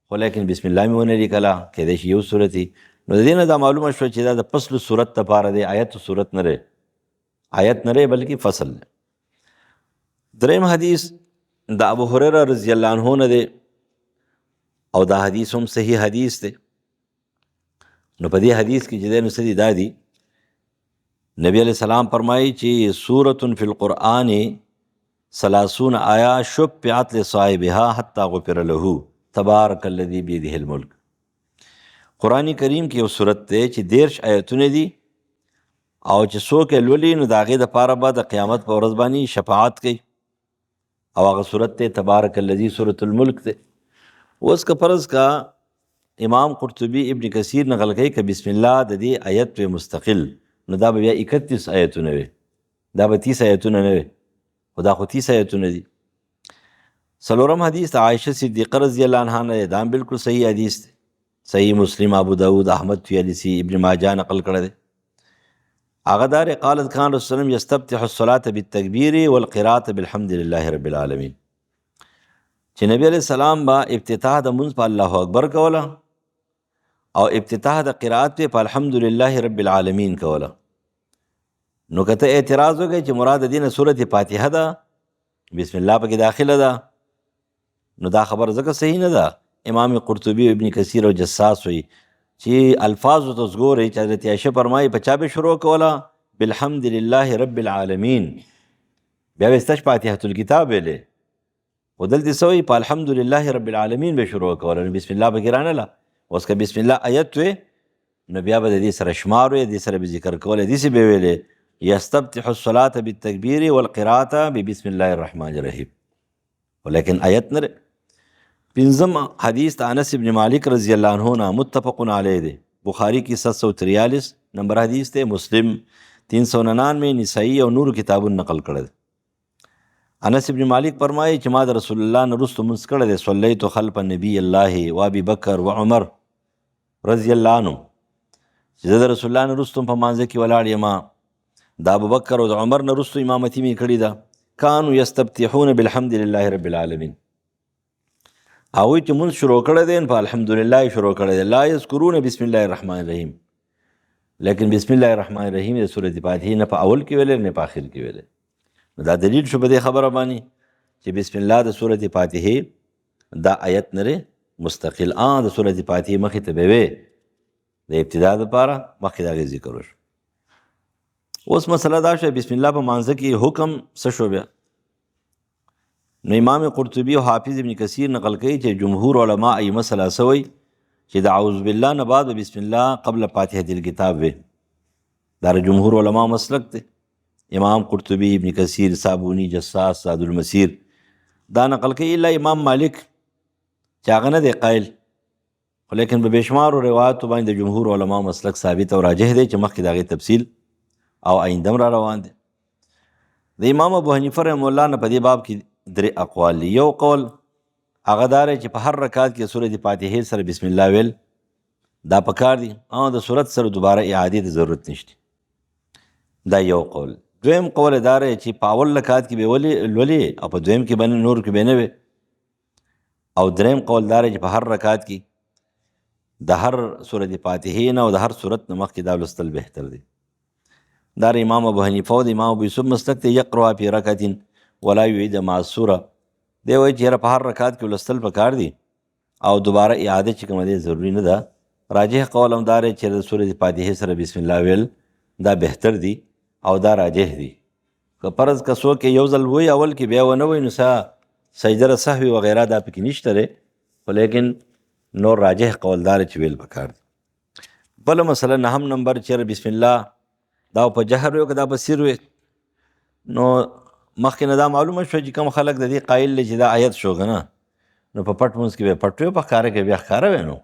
خو لیکن بسم الله مې ونه لیکله، کیدای شي یو سورت وي. نو د دې نه دا معلومه شوه چې دا د فصل سورت دپاره دی، آیت سورت نه دی، آیت نه دی بلکې فصل دی. دریم حدیث د ابو هریره رضی الله عنه نه دی او دا حدیث هم صحیح حدیث دی. نو په دې حدیث کې چې دی نو څه دي دا دي، نبی علیہ السلام فرمایي چې سورة فی القرآن 30 آیه شفعت لصاحبها حتی غفر له تبارک الذی بیده الملک. قرآن کریم کې یو صورت دی چې 13 آیتونه دي او چې څوک یې لولي نو د هغې دپاره به د قیامت په ورځ باندې شفاعت کوي، او هغه صورت دی تبارک الذی سورة الملک دی. اوس که فرض کا امام قرطبی ابن کثیر نقل کوي که بسم الله د دې آیت وی مستقل، نو دا به بیا 31 آیتونه وي، دا به 30 آیتونه نه وي، خو دا خو 30 آیتونه دي. څلورم حدیث د عایشه صدیقه رضی الله عنها نه دی، دا هم بالکل صحیح حدیث دی، صحیح مسلم، ابو داود، احمد طیالسی، ابن ماجه نقل کړی دی. هغه دا دی قالت کان رسول الله یستفتح الصلاة بالتکبیر والقراءة بالحمد لله رب العالمین، چې نبی علیہ السلام به افتتاح د مونځ په الله اکبر کوله او افتتاح د قرائت په الحمد لله رب العالمین کوله. نو که ته اعتراض وکړې چې مراد دې نه سورت فاتحه ده، بسم الله پکې داخله ده، نو دا خبر ځکه صحیح نه ده. امام قرطبی او ابن کثیر او جساس وی چې الفاظو ته وګورئ چې حضرت عایشه فرمایي په چا به شروع کوله؟ بالحمد لله رب العالمین، بیا به ستش فاتحة الکتاب ویلې، و دلته سوی په الحمد لله رب العالمین به شروع کوله، نو بسم الله پکې رانله. اوس که بسم الله آیت وی نو بیا به د دې سره شمار وی، دې سره به ذکر کوله، داسې به ویلې یستفتح الصلاة بالتکبیر والقراءة ببسم الله الرحمن الرحیم، ولیکن آیت نه. پنځم حدیث د انس ابن مالک رضی الله عنه نه متفق علیه دی، بخاری کی 743 نمبر حدیث ته، مسلم 399، نسائی او نور کتابون نقل کړی. انس ابن مالک فرمایي چې ما د رسول الله نه وروسته مونځ کړی دی، صلیت خلف نبی الله و ابي بکر و عمر رضی الله عنهم، چې زه د رسول الله نه وروسته په مانځه کې ولاړ یم، د ابوبکر او د عمر نه وروسته امامتي مې کړې ده. کانوا یستفتحون بالحمد لله رب العالمین، هغوی چې مونځ شروع کړی دی په الحمدلله شروع کړی دی، لا یذکرون بسم الله الرحمن الرحیم، لیکن بسم الله الرحمن الرحیم د سورۃ فاتحه نه په اول کې ویلې نه په آخر کې ویلې. دا دلیل شو په دې خبره باندې چې بسم الله د سورۃ فاتحه دا آیت نه مستقل د سورۃ فاتحه مخې ته به وي د ابتدا لپاره، مخکې دا ذکر وشو. اوس مسله دا شوه بسم الله په مانځه کې حکم څه شو بیا؟ نو امام قرطبی او حافظ ابن کثیر نقل کوي چې جمهور علما ائمه ثلاثه وایي چې د اعوذ بالله نه بعد بسم الله قبل فاتحه الکتاب وي، دا جمهور علما مسلک دی. امام قرطبی، ابن کثیر، صابونی، جساس، زاد المسیر دا نقل کوي، الا امام مالک چې هغه نه دی قائل، خو لیکن په بشمارو روایتو باندې د جمهور علما مسلک ثابت او راجح دی چې مخکې د هغې تفصیل او آینده را روان دی. د امام ابو حنیفه رحمه الله نه په دې باب کې 3 اقوال دي. یو قول هغه دا دی چې په هر رکعت کې سورۃ فاتحه سره بسم الله ویل دا پکار دي، د سورت سره دوباره اعادې ته ضرورت نشته، دا یو قول. دویم قول دا دی چې په اول رکعت کې به لولې او په دویم کې باندې نور کې به نه وي، او دریم قول دا دی چې په هر رکعت کې د هر سورۃ فاتحه نه او د هر سورت نه مخکې دا لوستل بهتر دی. دا امام ابو حنیفه او د امام ابو یوسف مسلک ته یقرأ فی رکعت ولا یعید مع السوره، دی وایي چې په هر رکعت کې لوستل پکار دي او دوباره اعاده چې کومه دی ضروري نه ده. راجح قول هم دا دی چې د سورۃ فاتحه سره بسم الله ویل دا بهتر دی او دا راجح دی. که فرض که څوک یو ځل وایي اول کې بیا ونه وایي نو سجده سهوي وغیره دا پکې نشته دی، خو لیکن نور راجح قولدار چې ویل پکار دی. بله مسله 9 نمبر چېرې بسم الله دا په جهر وي او که دا په سر وي. نو مخکې نه دا معلومه شوه چې کوم خلک د دې قایل دی چې دا آیت شو که نه، نو په پټ مونځ کې به پټ وي، په ښکاره کې بیا ښکاره وي. نو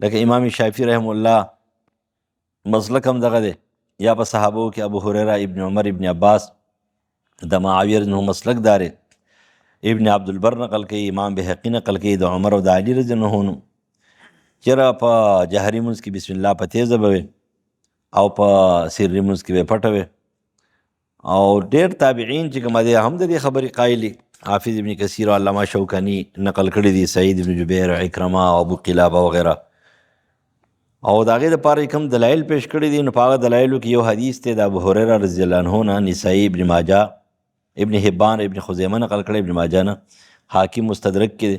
لکه امام شافعي رحم الله مسلک هم دغه دی، یا په صحابو کې ابو هریره، ابن عمر، ابن عباس، د معاویه رضی الله عنه مسلک داري، ابن عبدالبر نقل کوي، امام بهقي نقل کوي د عمر او د علي رضی الله عنهم چېرې په جهري مونځ کې بسم الله په تیزه به وي او په سري مونځ کې به پټه وي. او ډېر تابعین چې کوم دی هم د دې خبرې قایل دي. حافظ ابن کثیر او علامه شوکاني نقل کړي دي، سعید ابن جبیر، عکرمه او ابو قلابه وغیره. او د هغې دپاره کوم دلایل پیش کړي دي، نو په هغه دلایلو کې یو حدیث دی د ابو هریره رضی الله عنه نه، نسائی، ابن ماجه، ابن حبان، ابن خزیمه نقل کړی، ابن ماجه نه، حاکم مستدرک کې دی،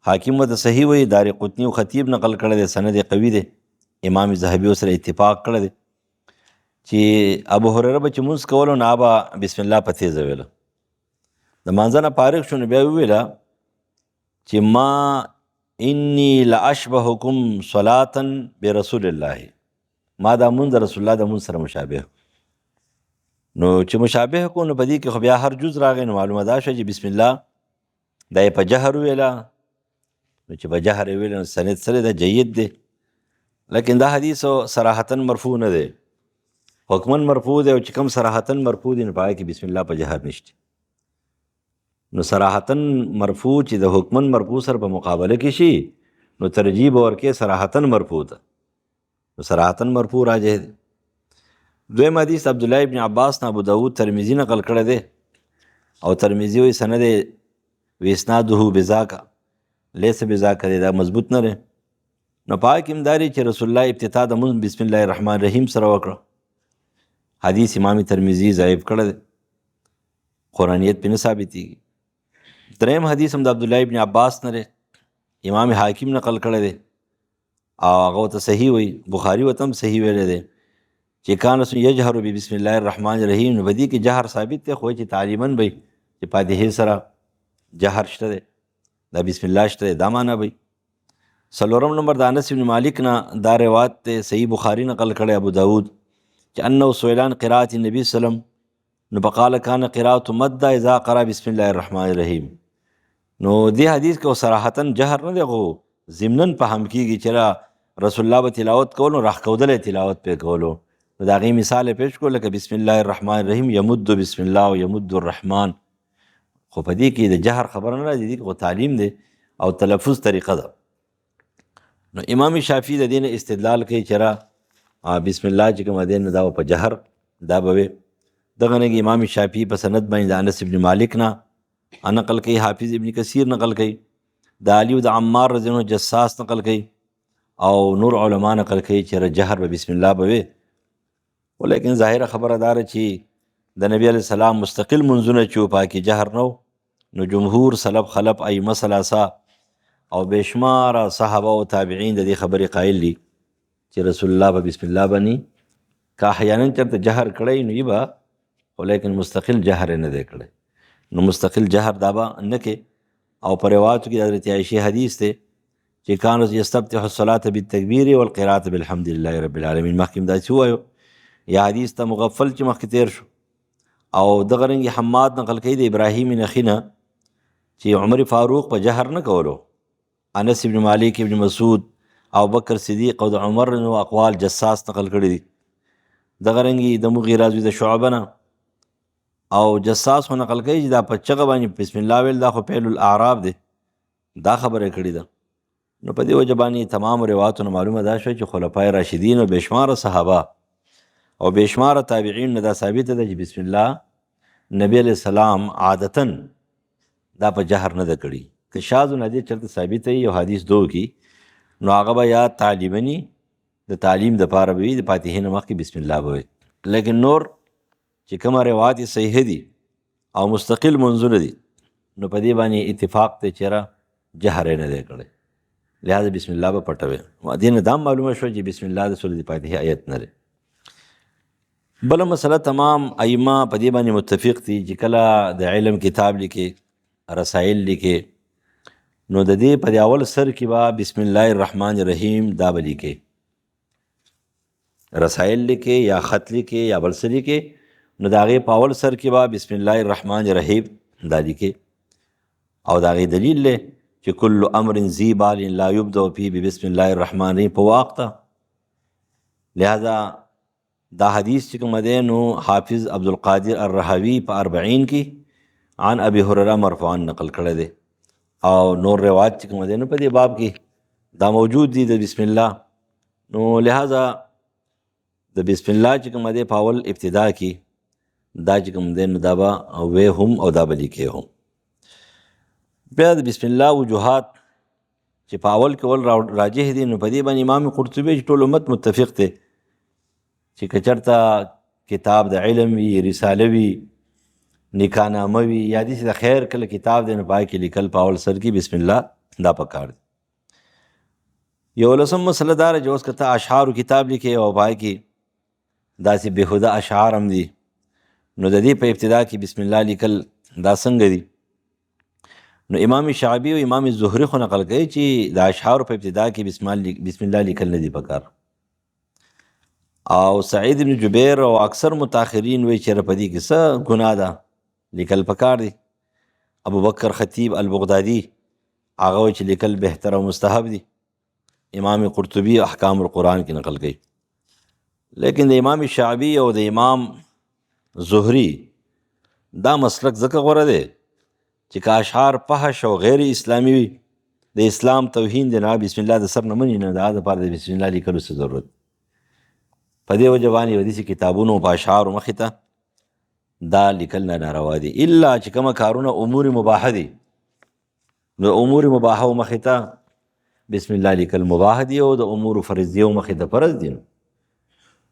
حاکم ورته صحیح وایي، دارقطني او خطیب نقل کړی دی، سند قوي دی، امام ذهبي ورسره اتفاق کړی دی چې ابو هریره به چې مونځ کولو نو به بسم الله په تیزه ویله. د مانځه نه فارغ شو نو بیا وویله چې ما انی لاشبهکم صلاة برسول الله، ما دا مونځ د رسول الله د مونځ سره مشابه. نو چې مشابه کو نو په دې کې خو بیا هر جز راغی، نو معلومه دا شوه چې بسم الله دا یې په جهر ویله. نو چې په جهر یې ویله نو سند سره دا جید دی، لیکن دا حدیث صراحتاً مرفوع نه دی، حکماً مرفوع دی. او چې کوم صراحتاً مرفوع دی نو په هغه کې بسم الله په جهر نشته. نو صراحتاً مرفوع چې د حکماً مرفوع سره په مقابله کې شي نو ترجیح به ورکې صراحتاً مرفوع ته، نو صراحتاً مرفوع راجح دی. دویم حدیث عبدالله ابن عباس نه ابو داود ترمذي نقل کړی دی، او ترمذي وایي سند واسناده بذاک لیس بذاک دی، دا مضبوط نه دی. نو په هغه کې هم دا دی چې رسول الله ابتدا د مونځ بسم الله الرحمن الرحیم سره وکړه. حدیث امام ترمذي ضعیف کړی دی، قرآنیت پې نه ثابتېږي. دریم حدیث هم د عبدالله ابن عباس نه دی، امام حاکم نقل کړی دی او هغه ورته صحیح وایي، بخاري ورته هم صحیح ویلی دی چې کان رسول یجهر بسم الله الرحمن الرحیم. نو په دې کې جهر ثابت دی، خو چې تعلیماً به چې فاتحې سره جهر شته دی، دا بسم الله شته دی، دا معنا به. څلورم نمبر د انس بن مالک نه دا روایت دی، صحیح بخاري نقل کړی، ابو داود، چې انه سئلان قرات النبي صلی الله علیه وسلم، نو فقال کان قراءة مد اذا قرأ بسم الله الرحمن الرحیم. نو دې حدیث کې صراحتاً جهر نه دی، خو ضمناً فهم کېږي چې رسول الله به تلاوت کولو، راښکودلی تلاوت پې کولو. نو د هغې مثال یې پیش کړو، لکه بسم الله الرحمن الرحیم، یمد بسم الله او یمد الرحمن. خو په دې کې د جهر خبره نه راځي، دې کې خو تعلیم دی او تلفظ طریقه ده. نو امام شافعي د دې نه استدلال کوي چې بسم الله چې کوم دی نو دا په جهر دا به وي. دغه نه امام شافعي په سند باندې د انس ابن مالک نه نقل کوي، حافظ ابن کثیر نقل کوي، د علي او د عمار رضی الله عنه جساس نقل کوي، او نور علما نقل کوي چې جهر به بسم الله به وي. ولیکن ظاهره خبره دار چې د نبی علیه السلام مستقل منځونه چې په کې جهر نو، نو جمهور سلف خلف ائمه ثلاثه او بشمار صحابه او تابعین د دې خبرې قایل دي چې رسول الله په بسم الله باندې که احیانا چرته جهر کړی نو یې به، ولیکن مستقل جهر نه دی کړی. نو مستقل جهر دا به نه کې. او په روایتو کې د حضرت عایشې حدیث دی چې کان یستفتح الصلاة بالتکبیر والقراءة بالحمد لله رب العالمین. مخکې دا چې ووایو یا حدیث ته مغفل چې مخکې تیر شو. او دغه رنګې حماد نقل کوي د ابراهیم نخعي نه چې عمر فاروق په جهر نه کولو. انس ابن مالک، ابن مسعود، او بکر صدیق او د عمر نو اقوال جساس نقل کړي دي. دغه رنګې د مغیره د شعبه نه او جساس خو نقل کوي چې دا په چغه باندې بسم الله ویل دا خو فعل الاعراب دی، دا خبره کړې ده. نو په دې وجه باندې تمام روایتونه معلومه دا شوه چې خلفای راشدین او بشماره صحابه او بشماره تابعین نه دا ثابته ده چې بسم الله نبی علیہ السلام عادتاً دا په جهر نه ده کړي. که شاذ و نادر چرته ثابته یو حدیث دو کی نو هغه به یا تعلیمنی د تعلیم د پاره به د فاتحې نه مخکې بسم الله به وي. لیکن نور چې کومه روایت صحیح دي او مستقل منځونه دي نو په دې باندې اتفاق ته چېرې جهر نه دی کړی، لہذا بسم الله به پټوي. دې نه دا معلومه شوه چې بسم الله د سورۃ فاتحه آیت نه دی. بله مسله تمام ائمه په دې باندې متفق دي چې کله د علم کتاب لیکي، رسائل لیکي، نو د دې په اول سر کې به بسم الله الرحمن الرحیم دا به لیکې، رسائل لیکې یا خط لیکې یا بل څه لیکې، نو د هغې په اول سر کې به بسم الله الرحمن الرحیم دا لیکې. او د هغې دلیل دی چې کل امر ذی بال لا یبدأ فی بسم الله الرحمن الرحیم په واقع ته. لہذا دا حدیث چې کوم دی نو حافظ عبدالقادر الرحوی په 40 کې عن ابي هريره مرفوعا نقل کړی دی، او نور روایت چې کوم دی نو په دې باب کې دا موجود دي د بسم الله. نو لہذا د بسم الله چې کوم دی په اول ابتدا کې دا چې کوم دی نو دا به وې هم او دا به لیکې هم. بیا د بسم الله وجوهات چې په اول کې ول راجح دي، نو په دې باندې امام قرطبي چې ټول امت متفق دی چې که چېرته کتاب د علم وي، رساله وي، نکاحنامه وي، یا داسې د خیر کله کتاب دی نو پای کې لیکل په اول سر کې بسم الله دا پکار دی. یو لسم مسله دا چې اوس که ته اشعارو کتاب لیکې او پای کې داسې بېهوده اشعار هم دي، نو د دې په ابتدا کې بسم الله لیکل دا څنګه دي؟ نو امام شعبي او امام زهري خو نقل کوي چې د اشعارو په ابتدا کې بسم الله لیکل نه دي پکار. او سعید بن جبیر او اکثر متاخرین وی چې په دې کې څه ګناه ده، لیکل پکار دي. ابو بکر خطیب البغدادي هغه وی چې لیکل بهتر او مستحب دي. امام قرطبي احکام القرآن کې نقل کوي. لیکن د امام شعبي او د امام زهري دا مسلک ځکه غوره دی چې که اشعار فحش او غیر اسلامي وي، د اسلام توهین دی، نه بسم الله د سر نه مني، نه د هغه دپاره د بسم الله لیکلو څه ضرورت. په دې وجه باندې یو داسې کتابونو په اشعارو مخې ته دا لیکل نه ناروا دي، الا چې کومه کارونه امور مباحه دي، نو امور مباحه مخې ته بسم الله لیکل مباح دي، او د امور فرضیه مخې ته فرض دي.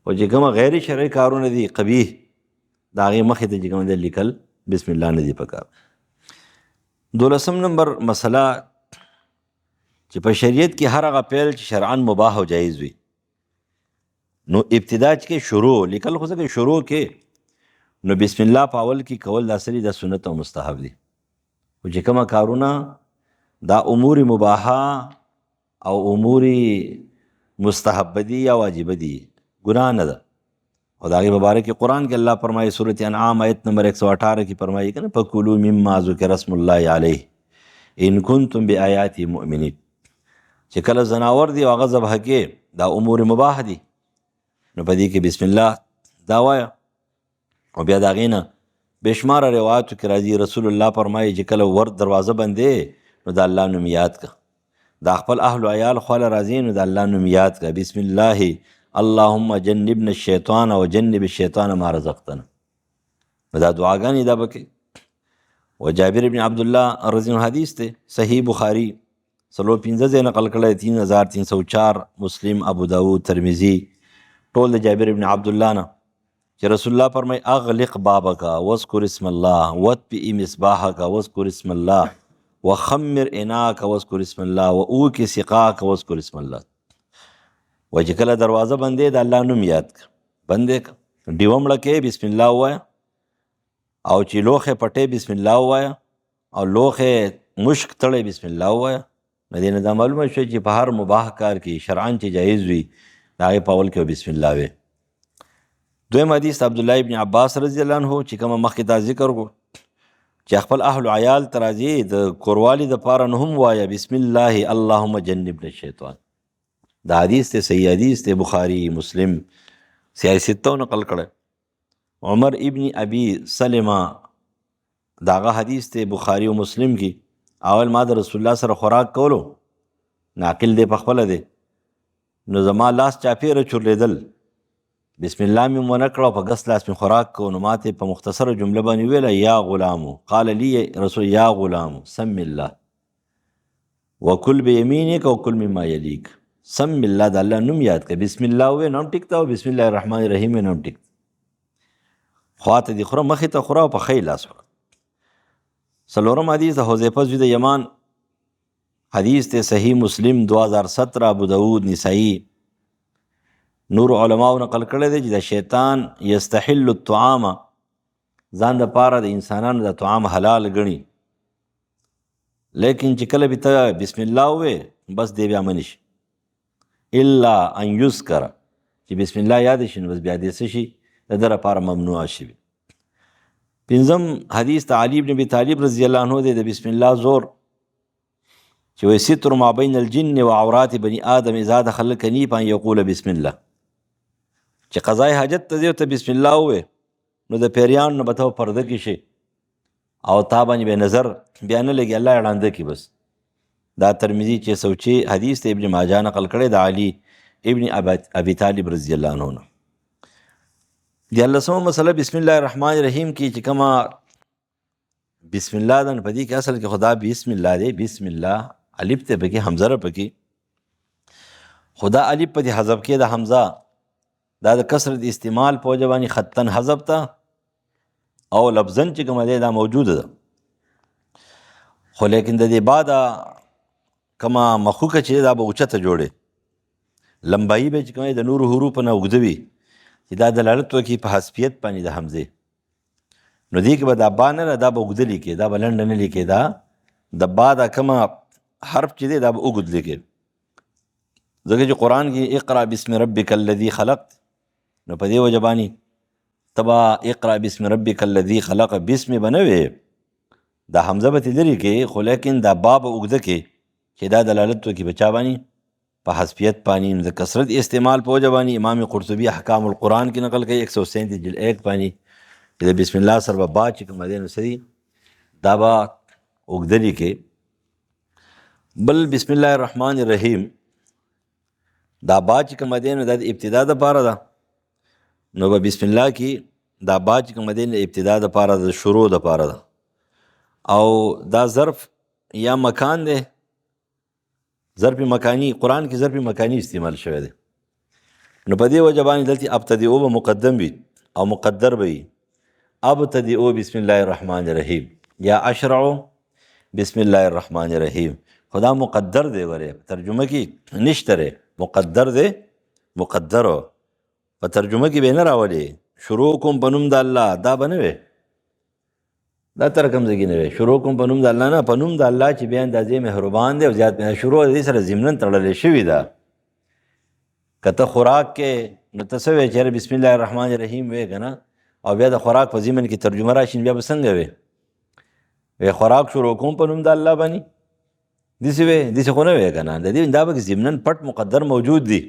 او چې کومه غیر شرعي کارونه دي قبیح، د هغې مخې ته چې کوم دی لیکل بسم الله نه دي پکار. 12 نمبر مسله چې په شریعت کې هر هغه پیل چې شرعاً مباح او جایز وي، نو ابتدا چې شروع لیکل خو ځکه شروع کې نو بسم الله په اول کې کول دا سری د سنت او مستحب دي. او چې کومه کارونه دا امور مباحه او امور مستحب دي یا واجب دي، ګناه نه ده. او د هغې مبارک قرآن کې الله فرمایي سورة انعام آیت نمبر 118 کې فرمایي که نه فکلوا مما ذکر اسم الله علیه ان کنتم بآیاته مؤمنین، چې کله زناور دي او هغه ذبح کې دا امور مباح دي، نو په دې کې بسم الله دا وایه. او بیا د هغې نه بېشماره روایاتو کې راځي رسول الله فرمایي چې کله ور دروازه بندې نو د الله نوم یاد که، دا خپل اهل و عیال خواله راځي نو د الله نوم یاد که، بسم الله اللهم جنبنا الشیطان و جنب الشیطان ما رزقتنا. دا دعاګانې دا بکې. و جابر ابن عبدالله رضی الله حدیث ته صحیح بخاری 315 نقل کړی، 3304 مسلم، ابو داود، ترمذی، ټول د جابر ابن عبدالله نه چې رسول الله فرمایي اغلق بابک واذکر اسم الله واطفئ مصباحک واذکر اسم الله وخمر اناک واذکر اسم الله واوکئ سقاک واذکر اسم الله. و چې کله دروازه بندې د الله نوم یاد که، بندې که، ډیوه مړه کې بسم الله ووایه، او چې لوښې پټې بسم الله ووایه، او لوښې مشک تړی بسم الله ووایه. نو دې نه دا معلومه شوه چې په هر مباح کار کې شرعاً چې جایز وي د هغې په اول کې بسم الله وی. دویم حدیث عبدالله ابن عباس رضی الله عنه چې کومه مخکې دا ذکر کو چې خپل اهل و عیال ته راځي د کوروالي دپاره نو هم وایه بسم الله اللهم جنبنا الشیطان. دا حدیث ته صحیح حدیث ته بخاری، مسلم، سیاستو نقل کړی. عمر ابن ابي سلمہ داغه حدیث ته بخاری او مسلم کې اول ما د رسول الله سره خوراک کولو، ناقل دی په خپله دی، نو زما لاس چاپېره چورلېدل، بسم الله مې ونه کړه، په ګس لاس مې خوراک کو، نو ما ته په مختصره جمله باندې ویله یا غلامو، قال لی رسول یا غلامو سم الله وکل بیمینک وکل مما یلیک. سم الله د الله نوم یاد کړه، بسم الله وې نوم ټیک ته، او بسم الله الرحمن الرحیم نوم ټیک، خواته دي خوره مخې ته خوره او په ښی لاس خوره. څلورم حدیث د حذیفه زوی د یمان حدیث ته صحیح مسلم 2017، ابو داود، نسائی، نور علماء نقل کړی دی چې د شیطان یستحل الطعام ځان د پاره د انسانانو د طعام حلال ګڼي، لیکن چې کله به ته بسم الله ووې بس دی بیا منی شي، الا ان یذکر چې بسم الله یاد شي نو بس بیا دې څه شي د ده لپاره ممنوع شي. پنځم حدیث د علي بن ابي طالب رضی الله عنه دی د بسم الله زور چې وایي ستر ما بین الجن و عورات بني آدم اذا دخل الکنیف ان یقول بسم الله، چې قضای حاجت ته ځې ته بسم الله ووې نو د پیریانو نه به ته پرده کې شي او تا باندې به نظر بیا نه لګي، الله یې ړانده کړي. بس دا ترمذي 606 حدیث ته ابن ماجه نقل کړی د علي ابن ابي طالب رضی الله عنه نه. دیارلسمه مسله بسم الله الرحمن الرحیم کې چې کومه بسم الله ده نو په دې کې اصل کې خدا بسم الله دی، بسم الله الف ته پکې حمزه را پکې خدا الف په دې حذف کې د حمزه دا د کثرت استعمال په وجه باندې خطن حذف ته او لفظن چې کومه دی دا موجوده ده، خو لیکن د دې بعد کومه مخوکه چې دا به اوچته جوړې لمبایي به چې کومه د نورو حروف نه اوږده وي چې دا دلالت وکړي په حذفیت باندې د حمزې، نو دې کې به دا با نه دا به اوږده لیکې، دا به لنډه نه لیکې، دا د با دا کومه حرف چې دی دا به اوږد لیکې. ځکه چې قرآن کې اقرأ بسم ربک الذي خلق نو په دې وجه باندې ته به اقرأ بسم ربک الذي خلق بسم به نه وې، دا حمزه به ترې لرې کې، خو لیکن دا با به اوږده کې چې دا دلالت وکړي په چا باندې په حذفیت باندې. د کثرت استعمال په وجه باندې امام قرطبي احکام القرآن کې نقل کوي 137 جلد 1 باندې چې د بسم الله سره به با چې کومه دی نو سړي دا به اوږده لیکې. بل بسم الله الرحمن الرحیم دا با چې کومه دی نو دا د ابتدا دپاره ده، نو به بسم الله کې دا با چې کومه دی د ابتدا دپاره د شروع دپاره ده، او دا ظرف یا مکان دی، ظرف مکانی قرآن کې ظرف مکانی استعمال شوی دی، نو په دې وجه باندې دلته ابتدئو به مقدم وي او مقدر به وي. ابتدئو بسم الله الرحمن الرحیم یا اشرعو بسم الله الرحمن الرحیم، خدا مقدر دی، ورې ترجمه کې نشته ری، مقدر دی، مقدر په ترجمه کې به نه راولي. شروع کوم په نوم د الله دا به نه وي، دا تر کوم ځای کې نه وي. شروع کوم په نوم د الله نه، په نوم د الله چې بیا اندازې مهربان دی او زیات شروع دې سره ضمناً تړلې شوې ده. که ته خوراک کې نو ته څه وایې چې بسم الله الرحمن الرحیم وایې که نه، او بیا د خوراک په ضمن کې ترجمه راشي بیا به څنګه وایې؟ وایې خوراک شروع کوم په نوم د الله باندې، داسې وایې، داسې خو نه وایې که نه، د دې دا به ضمناً پټ مقدر موجود دی.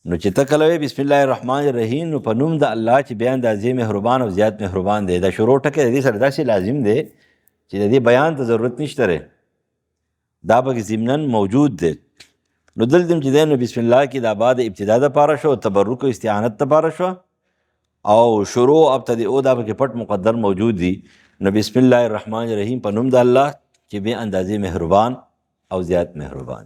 نو چې ته کله وایې بسم الله الرحمن الرحیم نو په نوم د الله چې بیا اندازې مهربان او زیات مهربان دی، دا شروع ټکی د دې سره داسې لازم دی چې د دې بیان ته ضرورت نشته دی، دا به ضمناً موجود دی. نو دلته چې دی نو بسم الله کې دا بعد ابتدا دپاره شو، تبرک او استعانت دپاره شو، او شروع ابتدئو دا پکې پټ مقدر موجود دی. نو بسم الله الرحمن الرحیم په نوم د الله چې بیا اندازې مهربان او زیات مهربان.